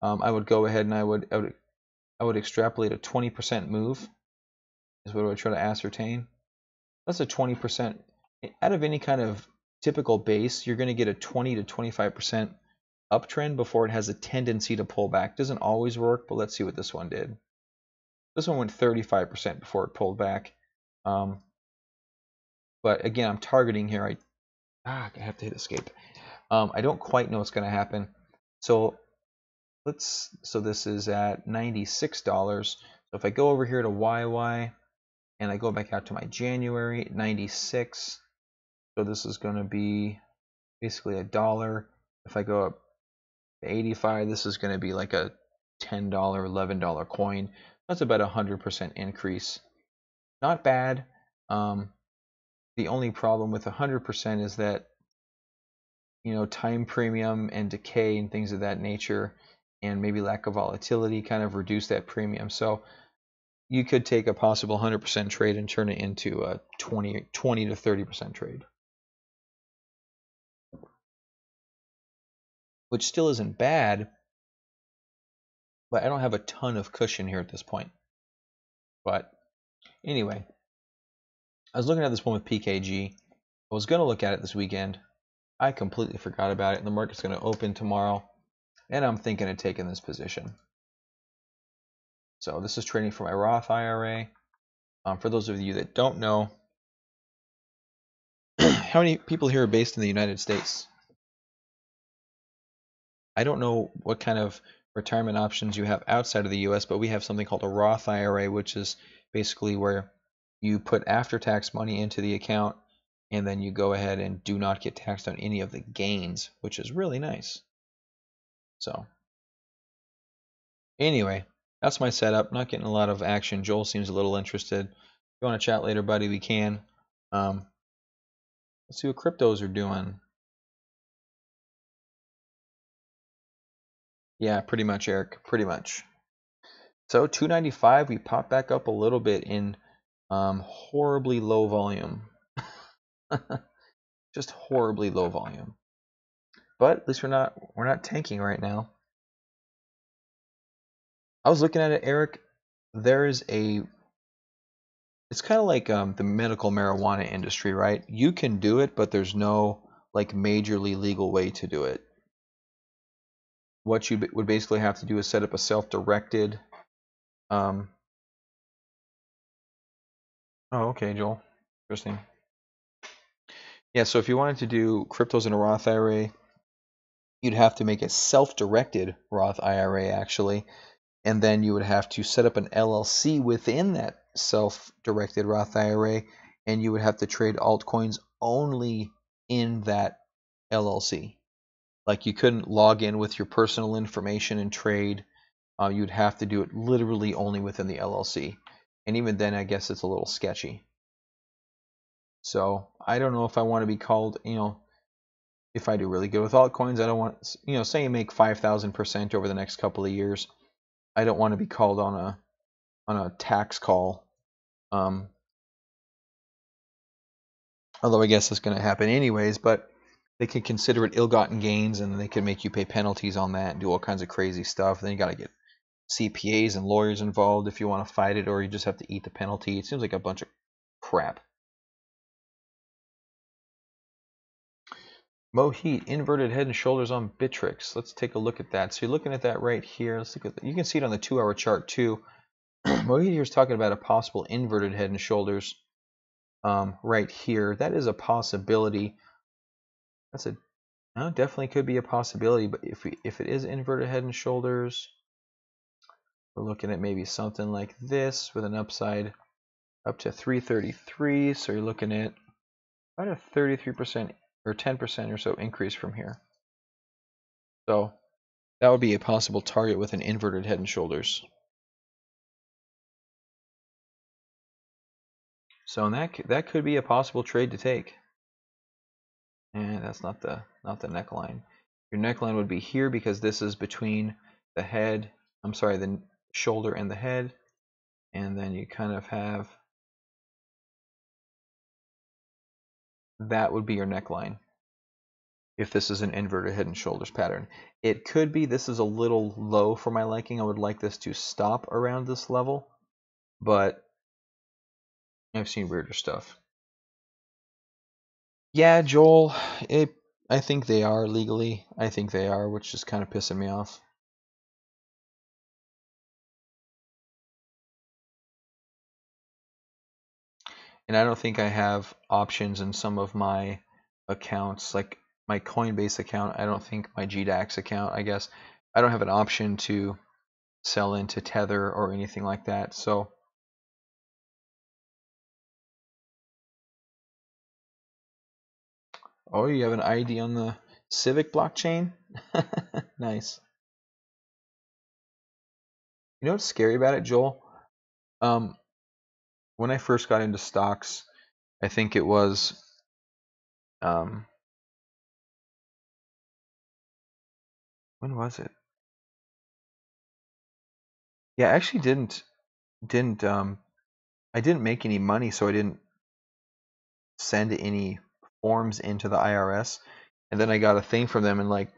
I would go ahead and I would extrapolate a 20% move, is what I would try to ascertain. That's a 20%. Out of any kind of typical base, you're going to get a 20 to 25% uptrend before it has a tendency to pull back. Doesn't always work, but let's see what this one did. This one went 35% before it pulled back. But again, I'm targeting here. I have to hit escape. I don't quite know what's going to happen. So this is at $96. So if I go over here to YY and I go back out to my January, 96. So this is going to be basically $1. If I go up to 85, this is going to be like a $10, $11 coin. That's about 100% increase. Not bad. The only problem with 100% is that time premium and decay and things of that nature, and maybe lack of volatility kind of reduce that premium. So you could take a possible 100% trade and turn it into a 20 to 30% trade, which still isn't bad, but I don't have a ton of cushion here at this point. But anyway, I was looking at this one with PKG. I was going to look at it this weekend, I completely forgot about it. And the market's going to open tomorrow, and I'm thinking of taking this position. So this is trading for my Roth IRA. For those of you that don't know, how many people here are based in the United States? I don't know what kind of retirement options you have outside of the US, but we have something called a Roth IRA, which is basically where you put after-tax money into the account, and then you go ahead and do not get taxed on any of the gains, which is really nice. So anyway, that's my setup. Not getting a lot of action. Joel seems a little interested. If you want to chat later, buddy, we can. Let's see what cryptos are doing. Yeah, pretty much, Eric. Pretty much. So 295, we popped back up a little bit in horribly low volume. Just horribly low volume. But at least we're not tanking right now. I was looking at it, Eric. There is it's kind of like the medical marijuana industry, right? You can do it, but there's no like majorly legal way to do it. What you would basically have to do is set up a self-directed. Oh, okay, Joel. Interesting. Yeah, so if you wanted to do cryptos in a Roth IRA, you'd have to make a self-directed Roth IRA actually, and then you would have to set up an LLC within that self-directed Roth IRA, and you would have to trade altcoins only in that LLC. Like you couldn't log in with your personal information and trade. You'd have to do it literally only within the LLC. And even then, I guess it's a little sketchy. So I don't know if I want to be called, if I do really good with altcoins, I don't want, say you make 5,000% over the next couple of years. I don't want to be called on a tax call. Although I guess it's going to happen anyways, but they can consider it ill-gotten gains, and they can make you pay penalties on that and do all kinds of crazy stuff. Then you got to get CPAs and lawyers involved if you want to fight it, or you just have to eat the penalty. It seems like a bunch of crap. Mohit, inverted head and shoulders on Bittrex. Let's take a look at that. So you're looking at that right here. Let's look at that. You can see it on the 2-hour chart too. Mohit here is talking about a possible inverted head and shoulders right here. That is a possibility. Definitely could be a possibility. But if it is inverted head and shoulders, we're looking at maybe something like this with an upside up to 333. So you're looking at about a 33% or 10% or so increase from here. So that would be a possible target with an inverted head and shoulders. So that could be a possible trade to take. And that's not the neckline. Your neckline would be here because this is between the head, the shoulder and the head. And then you kind of have, that would be your neckline if this is an inverted head and shoulders pattern. It could be this is a little low for my liking. I would like this to stop around this level, but I've seen weirder stuff. Yeah, Joel, I think they are legally. I think they are, which is kind of pissing me off. And I don't think I have options in some of my accounts, like my Coinbase account. I don't think my GDAX account, I guess, I don't have an option to sell into Tether or anything like that. So oh, you have an ID on the Civic blockchain? Nice. You know what's scary about it, Joel? When I first got into stocks, I think it was when was it? Yeah, I actually didn't I didn't make any money, so I didn't send any forms into the IRS. And then I got a thing from them in like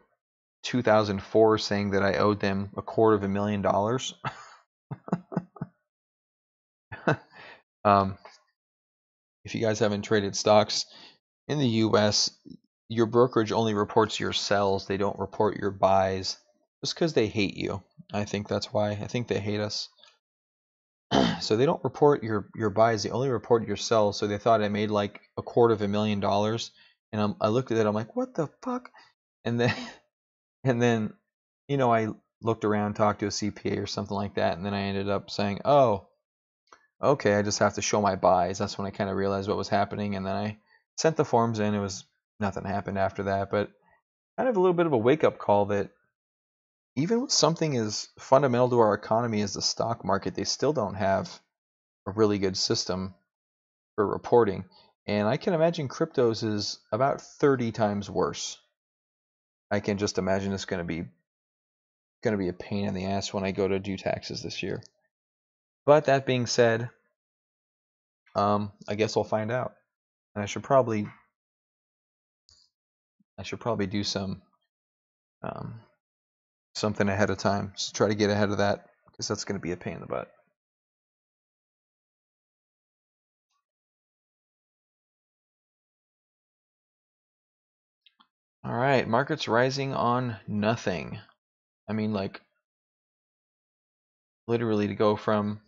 2004 saying that I owed them $250,000. If you guys haven't traded stocks in the US, your brokerage only reports your sells, they don't report your buys, just because they hate you. I think that's why. I think they hate us. So they don't report your buys, they only report your sells. So they thought I made like $250,000, and I looked at it, I'm like, what the fuck? And then and then I looked around, talked to a CPA or something like that, and then I ended up saying, oh, okay, I just have to show my buys. That's when I kind of realized what was happening, and then I sent the forms in. It was nothing happened after that, but kind of a little bit of a wake up call that even with something as fundamental to our economy as the stock market, they still don't have a really good system for reporting. And I can imagine cryptos is about 30 times worse. I can just imagine it's going to be a pain in the ass when I go to do taxes this year. But that being said, I guess I'll find out. And I should probably do um, something ahead of time. Just try to get ahead of that because that's going to be a pain in the butt. All right, market's rising on nothing. I mean, like literally to go from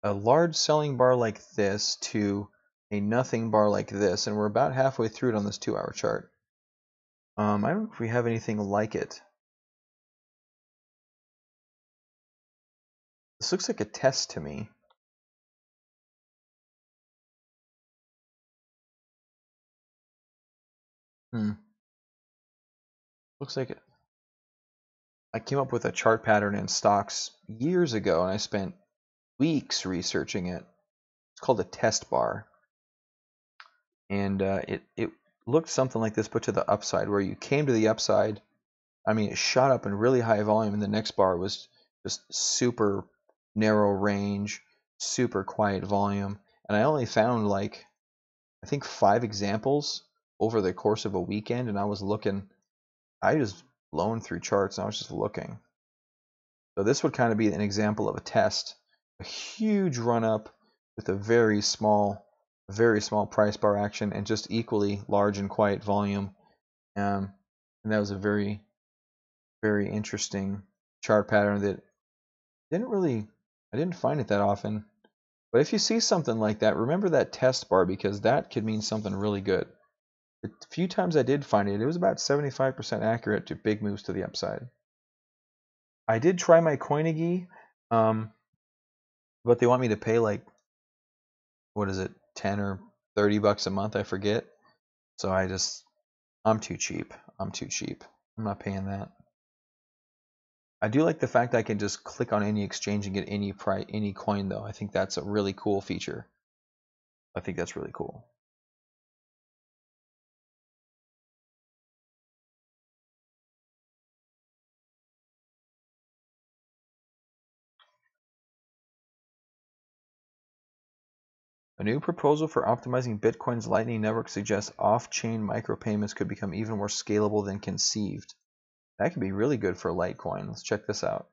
a large selling bar like this to a nothing bar like this, and we're about halfway through it on this 2-hour chart. I don't know if we have anything like it. This looks like a test to me. Looks like it. I came up with a chart pattern in stocks years ago, and I spent weeks researching it. It's called a test bar, and it looked something like this, but to the upside, where you came to the upside. I mean, it shot up in really high volume, and the next bar was just super narrow range, super quiet volume, and I only found like I think 5 examples over the course of a weekend, and I just blown through charts, and I was just looking. So this would kind of be an example of a test, a huge run up with a very small price bar action and just equally large and quiet volume. And that was a very, very interesting chart pattern that I didn't find it that often. But if you see something like that, remember that test bar because that could mean something really good. The few times I did find it, it was about 75% accurate to big moves to the upside. I did try my Coinigy, but they want me to pay like, what is it, 10 or 30 bucks a month, I forget. So I'm too cheap. I'm too cheap. I'm not paying that. I do like the fact I can just click on any exchange and get any coin though. I think that's a really cool feature. I think that's really cool. A new proposal for optimizing Bitcoin's Lightning Network suggests off-chain micropayments could become even more scalable than conceived. That could be really good for Litecoin. Let's check this out.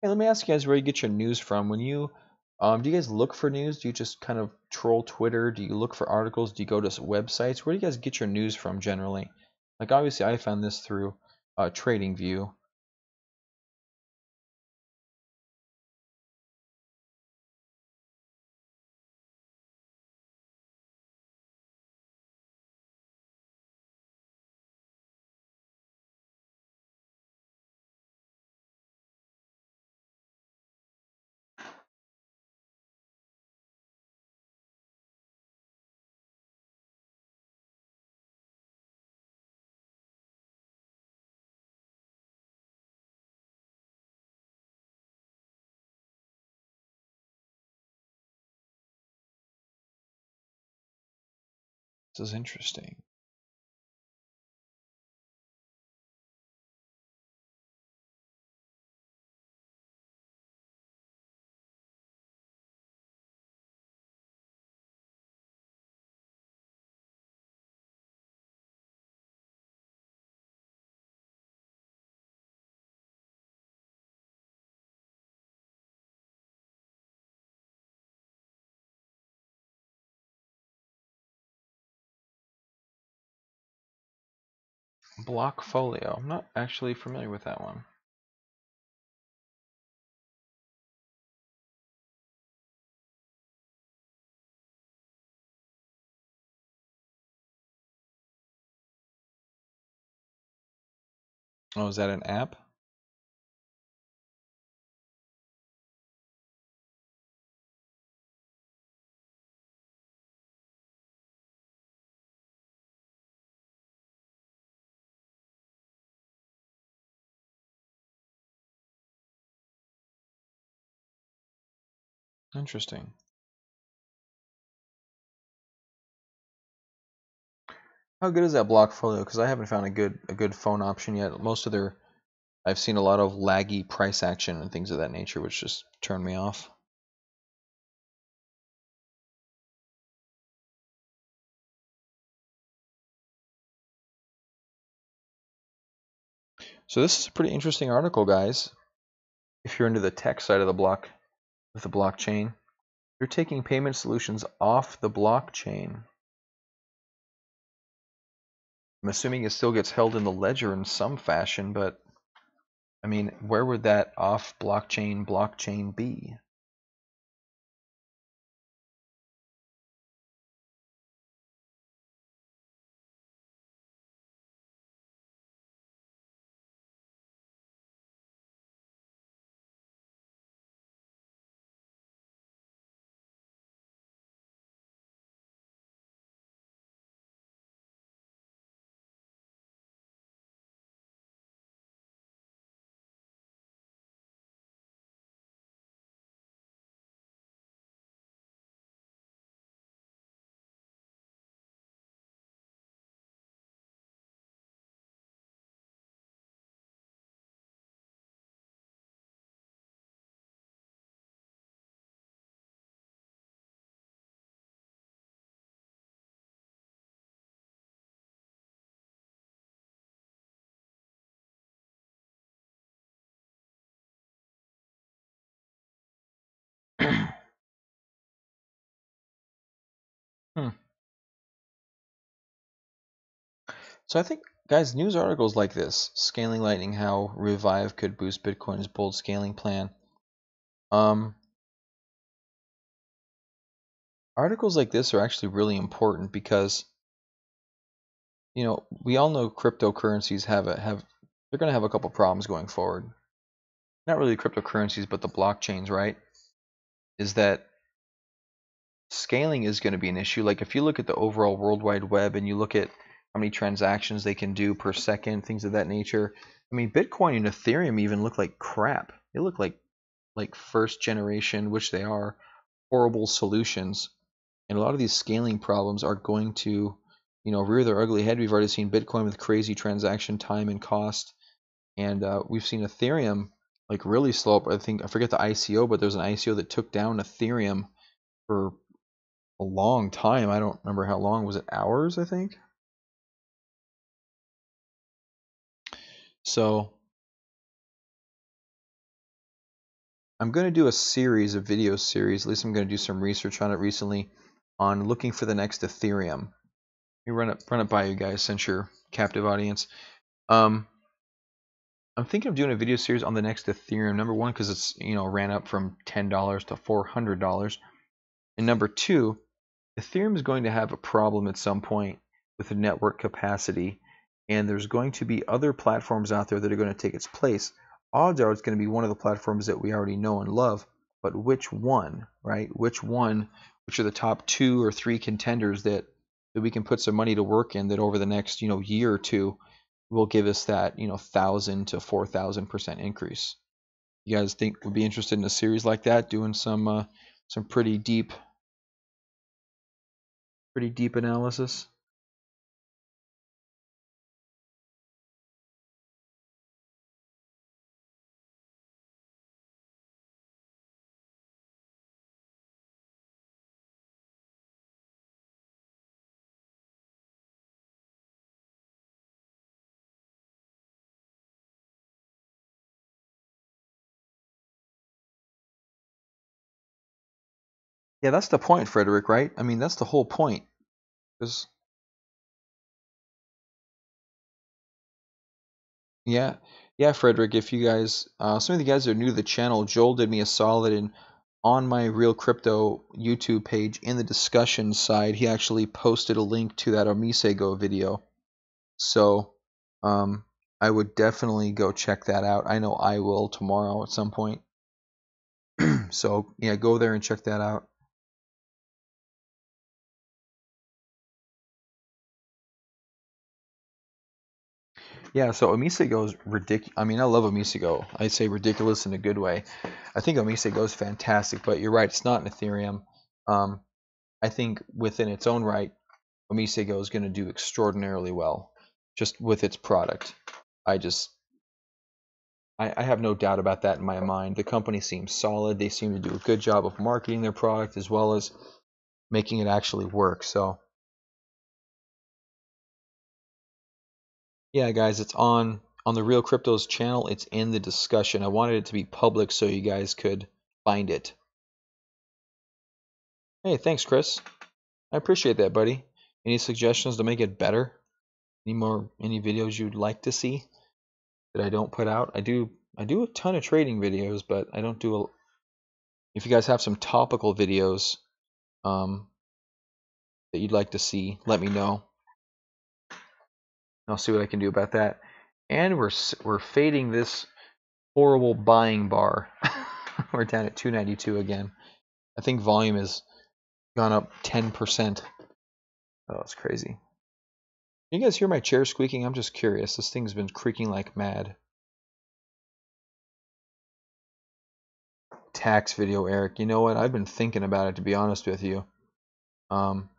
Hey, let me ask you guys where you get your news from. Do you guys look for news? Do you just kind of troll Twitter? Do you look for articles? Do you go to websites? Where do you guys get your news from generally? Like obviously I found this through TradingView. This is interesting. Blockfolio. I'm not actually familiar with that one. Oh, is that an app? Interesting. How good is that Blockfolio? Because I haven't found a good phone option yet. Most of their I've seen a lot of laggy price action and things of that nature, which just turn me off. So this is a pretty interesting article, guys. If you're into the tech side of the block with the blockchain, they're taking payment solutions off the blockchain. I'm assuming it still gets held in the ledger in some fashion, but I mean, where would that off blockchain be? Hmm. So I think, guys, news articles like this, Scaling Lightning, how Revive could boost Bitcoin's bold scaling plan. Um, Articles like this are actually really important because, we all know cryptocurrencies they're going to have a couple problems going forward. Not really cryptocurrencies, but the blockchains, right? Is that scaling is going to be an issue. Like if you look at the overall World Wide Web and you look at how many transactions they can do per second, things of that nature. I mean, Bitcoin and Ethereum even look like crap. They look like first generation, which they are, horrible solutions. And a lot of these scaling problems are going to, rear their ugly head. We've already seen Bitcoin with crazy transaction time and cost, and we've seen Ethereum like really slow up. I forget the ICO, but there's an ICO that took down Ethereum for a long time. I don't remember how long. Was it hours, I think? So I'm going to do a video series. At least I'm going to do some research on it recently on looking for the next Ethereum. Let me run it by you guys since you're captive audience. Um, I'm thinking of doing a video series on the next Ethereum. Number one, because it's ran up from $10 to $400, and number two, Ethereum is going to have a problem at some point with the network capacity, and there's going to be other platforms out there that are going to take its place. Odds are it's going to be one of the platforms that we already know and love, but which one, right? Which one? Which are the top 2 or 3 contenders that we can put some money to work in that over the next year or two will give us that 1,000 to 4,000% increase? You guys think would be interested in a series like that, doing some pretty deep analysis? Yeah, that's the point, Frederick, right? I mean, that's the whole point. Because Yeah, yeah, Frederick. If you guys, some of you guys are new to the channel, Joel did me a solid, and on my Real Crypto YouTube page in the discussion side, he actually posted a link to that Omisego video. So, um, I would definitely go check that out. I know I will tomorrow at some point. So yeah, go there and check that out. Yeah, so Omisego is ridiculous. I mean, I love Omisego. I'd say ridiculous in a good way. I think Omisego is fantastic, but you're right, it's not an Ethereum. Um, I think within its own right, Omisego is going to do extraordinarily well, just with its product. I just, I have no doubt about that in my mind. The company seems solid. They seem to do a good job of marketing their product as well as making it actually work. So yeah, guys, it's on the Real Cryptos channel. It's in the discussion. I wanted it to be public so you guys could find it. Hey, thanks, Chris. I appreciate that, buddy. Any suggestions to make it better? Any videos you'd like to see that I don't put out? I do a ton of trading videos, but I don't do a. If you guys have some topical videos um, that you'd like to see, let me know. I'll see what I can do about that. And we're fading this horrible buying bar. We're down at 292 again. I think volume has gone up 10%. Oh, it's crazy. You guys hear my chair squeaking? I'm just curious. This thing's been creaking like mad. Tax video, Eric. You know what? I've been thinking about it, to be honest with you. Um,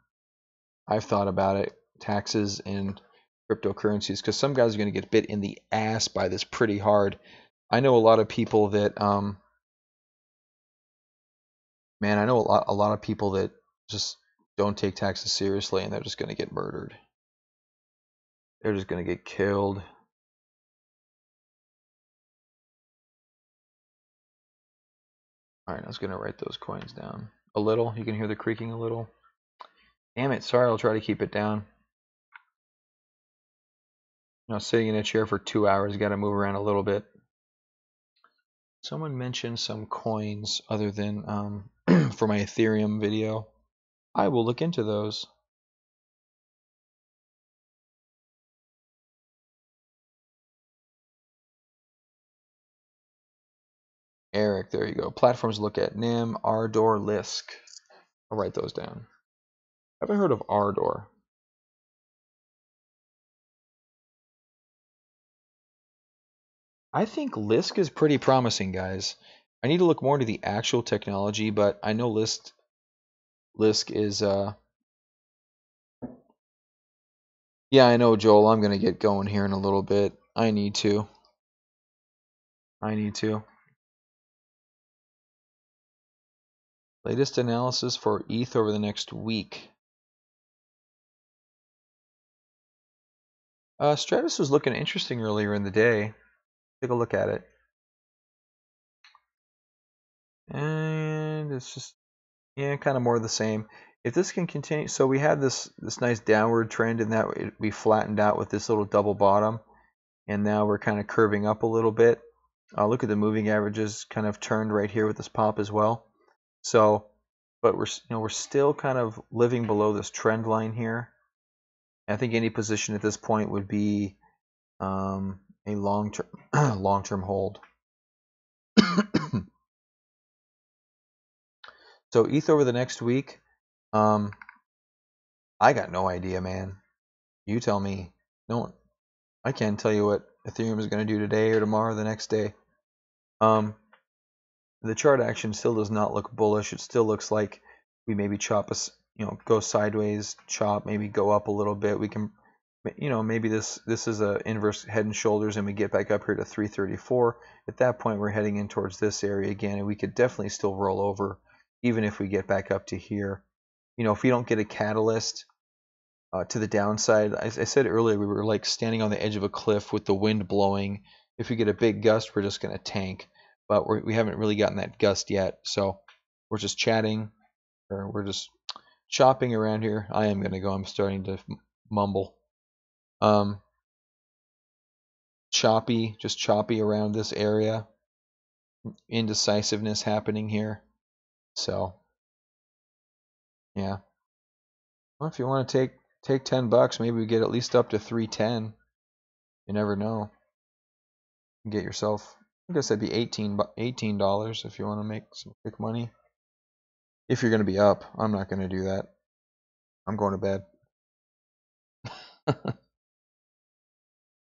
I've thought about it, taxes and cryptocurrencies, because some guys are going to get bit in the ass by this pretty hard. I know a lot of people that, man, I know a lot of people that just don't take taxes seriously, and they're just going to get murdered. They're just going to get killed. All right, I was going to write those coins down. A little. You can hear the creaking a little. Damn it. Sorry, I'll try to keep it down. Sitting in a chair for 2 hours, got to move around a little bit. Someone mentioned some coins other than for my Ethereum video. I will look into those. Eric, there you go. Platforms look at NIM, Ardor, Lisk. I'll write those down. I haven't heard of Ardor. I think Lisk is pretty promising, guys. I need to look more into the actual technology, but I know Lisk is yeah, I know, Joel. I'm gonna get going here in a little bit. I need to. Latest analysis for ETH over the next week. Stratus was looking interesting earlier in the day. Take a look at it. And it's just, yeah, kind of more of the same. If this can continue, so we had this nice downward trend, and that we flattened out with this little double bottom, and now we're kind of curving up a little bit. Look at the moving averages, kind of turned right here with this pop as well. So, but we're still kind of living below this trend line here. I think any position at this point would be a long-term long-term hold. So ETH over the next week, I got no idea, man. You tell me. No, I can't tell you what Ethereum is going to do today or tomorrow or the next day. The chart action still does not look bullish. It still looks like we maybe go sideways, chop, maybe go up a little bit. We can, maybe this is a inverse head and shoulders, and we get back up here to 334. At that point, we're heading in towards this area again, and we could definitely still roll over, even if we get back up to here. If we don't get a catalyst to the downside, I said earlier, we were like standing on the edge of a cliff with the wind blowing. If we get a big gust, we're just going to tank. But we haven't really gotten that gust yet, so we're just chatting, or we're just chopping around here. I am going to go. I'm starting to mumble. choppy, just choppy around this area. Indecisiveness happening here. So, yeah. Well, if you want to take $10, maybe we get at least up to 310. You never know. You get yourself, I guess that'd be $18 if you want to make some quick money. If you're going to be up, I'm not going to do that. I'm going to bed.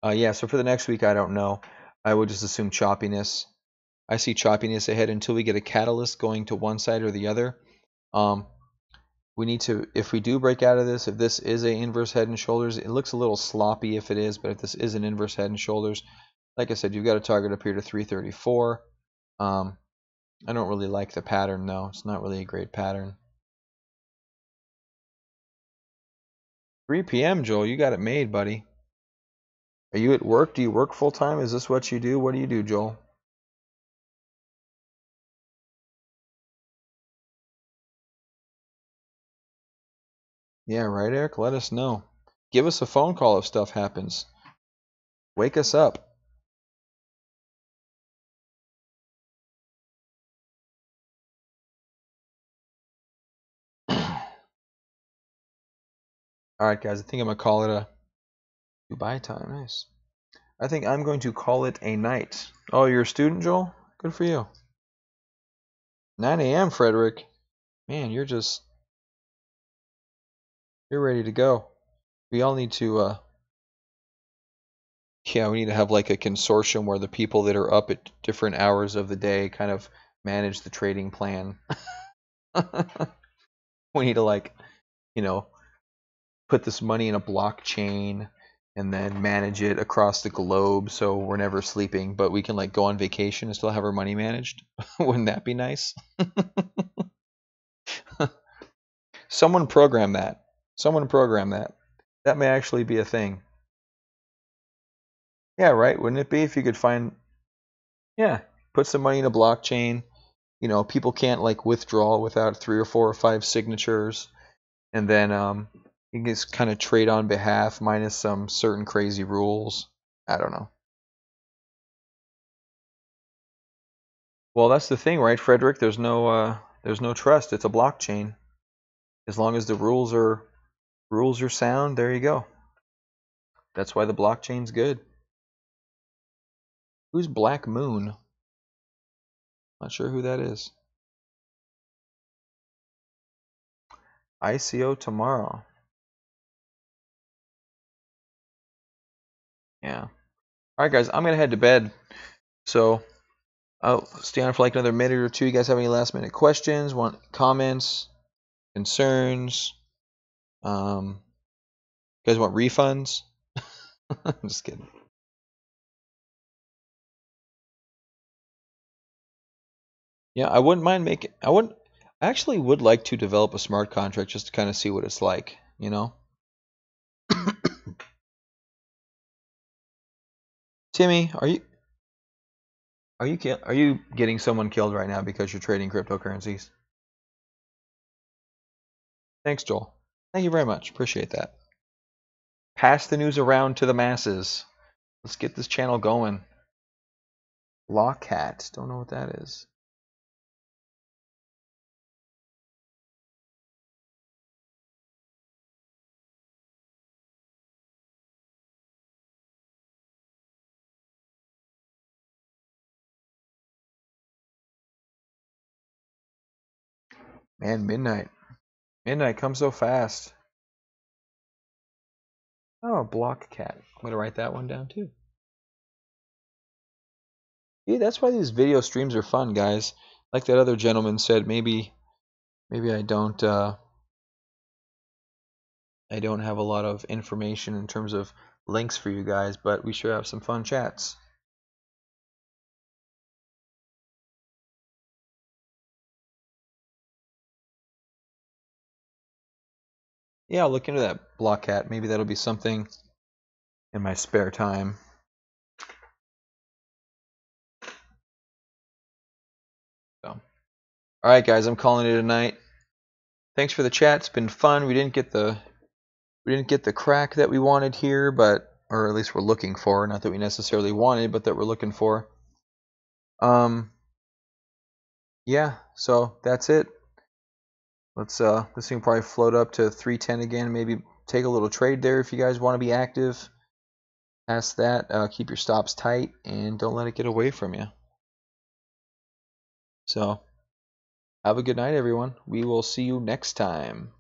Yeah, so for the next week, I don't know. I would just assume choppiness. I see choppiness ahead until we get a catalyst going to one side or the other. We need to, if we do break out of this, if this is a inverse head and shoulders, it looks a little sloppy if it is, but if this is an inverse head and shoulders, like I said, you've got a target up here to 334. I don't really like the pattern though. It's not really a great pattern. 3 p.m. Joel, you got it made, buddy. Are you at work? Do you work full time? Is this what you do? What do you do, Joel? Yeah, right, Eric? Let us know. Give us a phone call if stuff happens. Wake us up. Alright, guys, I think I'm going to call it a Dubai time. Nice. I think I'm going to call it a night. Oh, you're a student, Joel? Good for you. 9 a.m., Frederick. Man, you're ready to go. We all need to, yeah, we need to have like a consortium where the people that are up at different hours of the day kind of manage the trading plan. We need to like, you know, put this money in a blockchain and then manage it across the globe so we're never sleeping, but we can like go on vacation and still have our money managed. Wouldn't that be nice? Someone program that. Someone program that. That may actually be a thing. Yeah, right. Wouldn't it be if you could find, yeah, put some money in a blockchain. You know, people can't like withdraw without 3 or 4 or 5 signatures, and then you can just kind of trade on behalf minus some certain crazy rules. I don't know. Well, that's the thing, right, Frederick? There's no trust. It's a blockchain. As long as the rules are sound, there you go. That's why the blockchain's good. Who's Black Moon? Not sure who that is. ICO tomorrow. Yeah. All right, guys, I'm gonna head to bed. So I'll stay on for like another minute or two. You guys have any last minute questions? Want comments? Concerns? You guys want refunds? I'm just kidding. Yeah, I wouldn't mind making. I actually would like to develop a smart contract just to kind of see what it's like. You know. Timmy, are you getting someone killed right now because you're trading cryptocurrencies? Thanks, Joel. Thank you very much. Appreciate that. Pass the news around to the masses. Let's get this channel going. Lawcat. Don't know what that is. Man, midnight. Midnight comes so fast. Oh, block cat. I'm gonna write that one down too. Yeah, that's why these video streams are fun, guys. Like that other gentleman said, maybe I don't have a lot of information in terms of links for you guys, but we sure have some fun chats. Yeah, I'll look into that block cat. Maybe that'll be something in my spare time. So, all right, guys, I'm calling it a night. Thanks for the chat. It's been fun. We didn't get the crack that we wanted here, but or at least we're looking for. Not that we necessarily wanted, but that we're looking for. Um, yeah, so that's it. Let's this thing will probably float up to 310 again. Maybe take a little trade there if you guys want to be active. Past that, keep your stops tight and don't let it get away from you. So, have a good night, everyone. We will see you next time.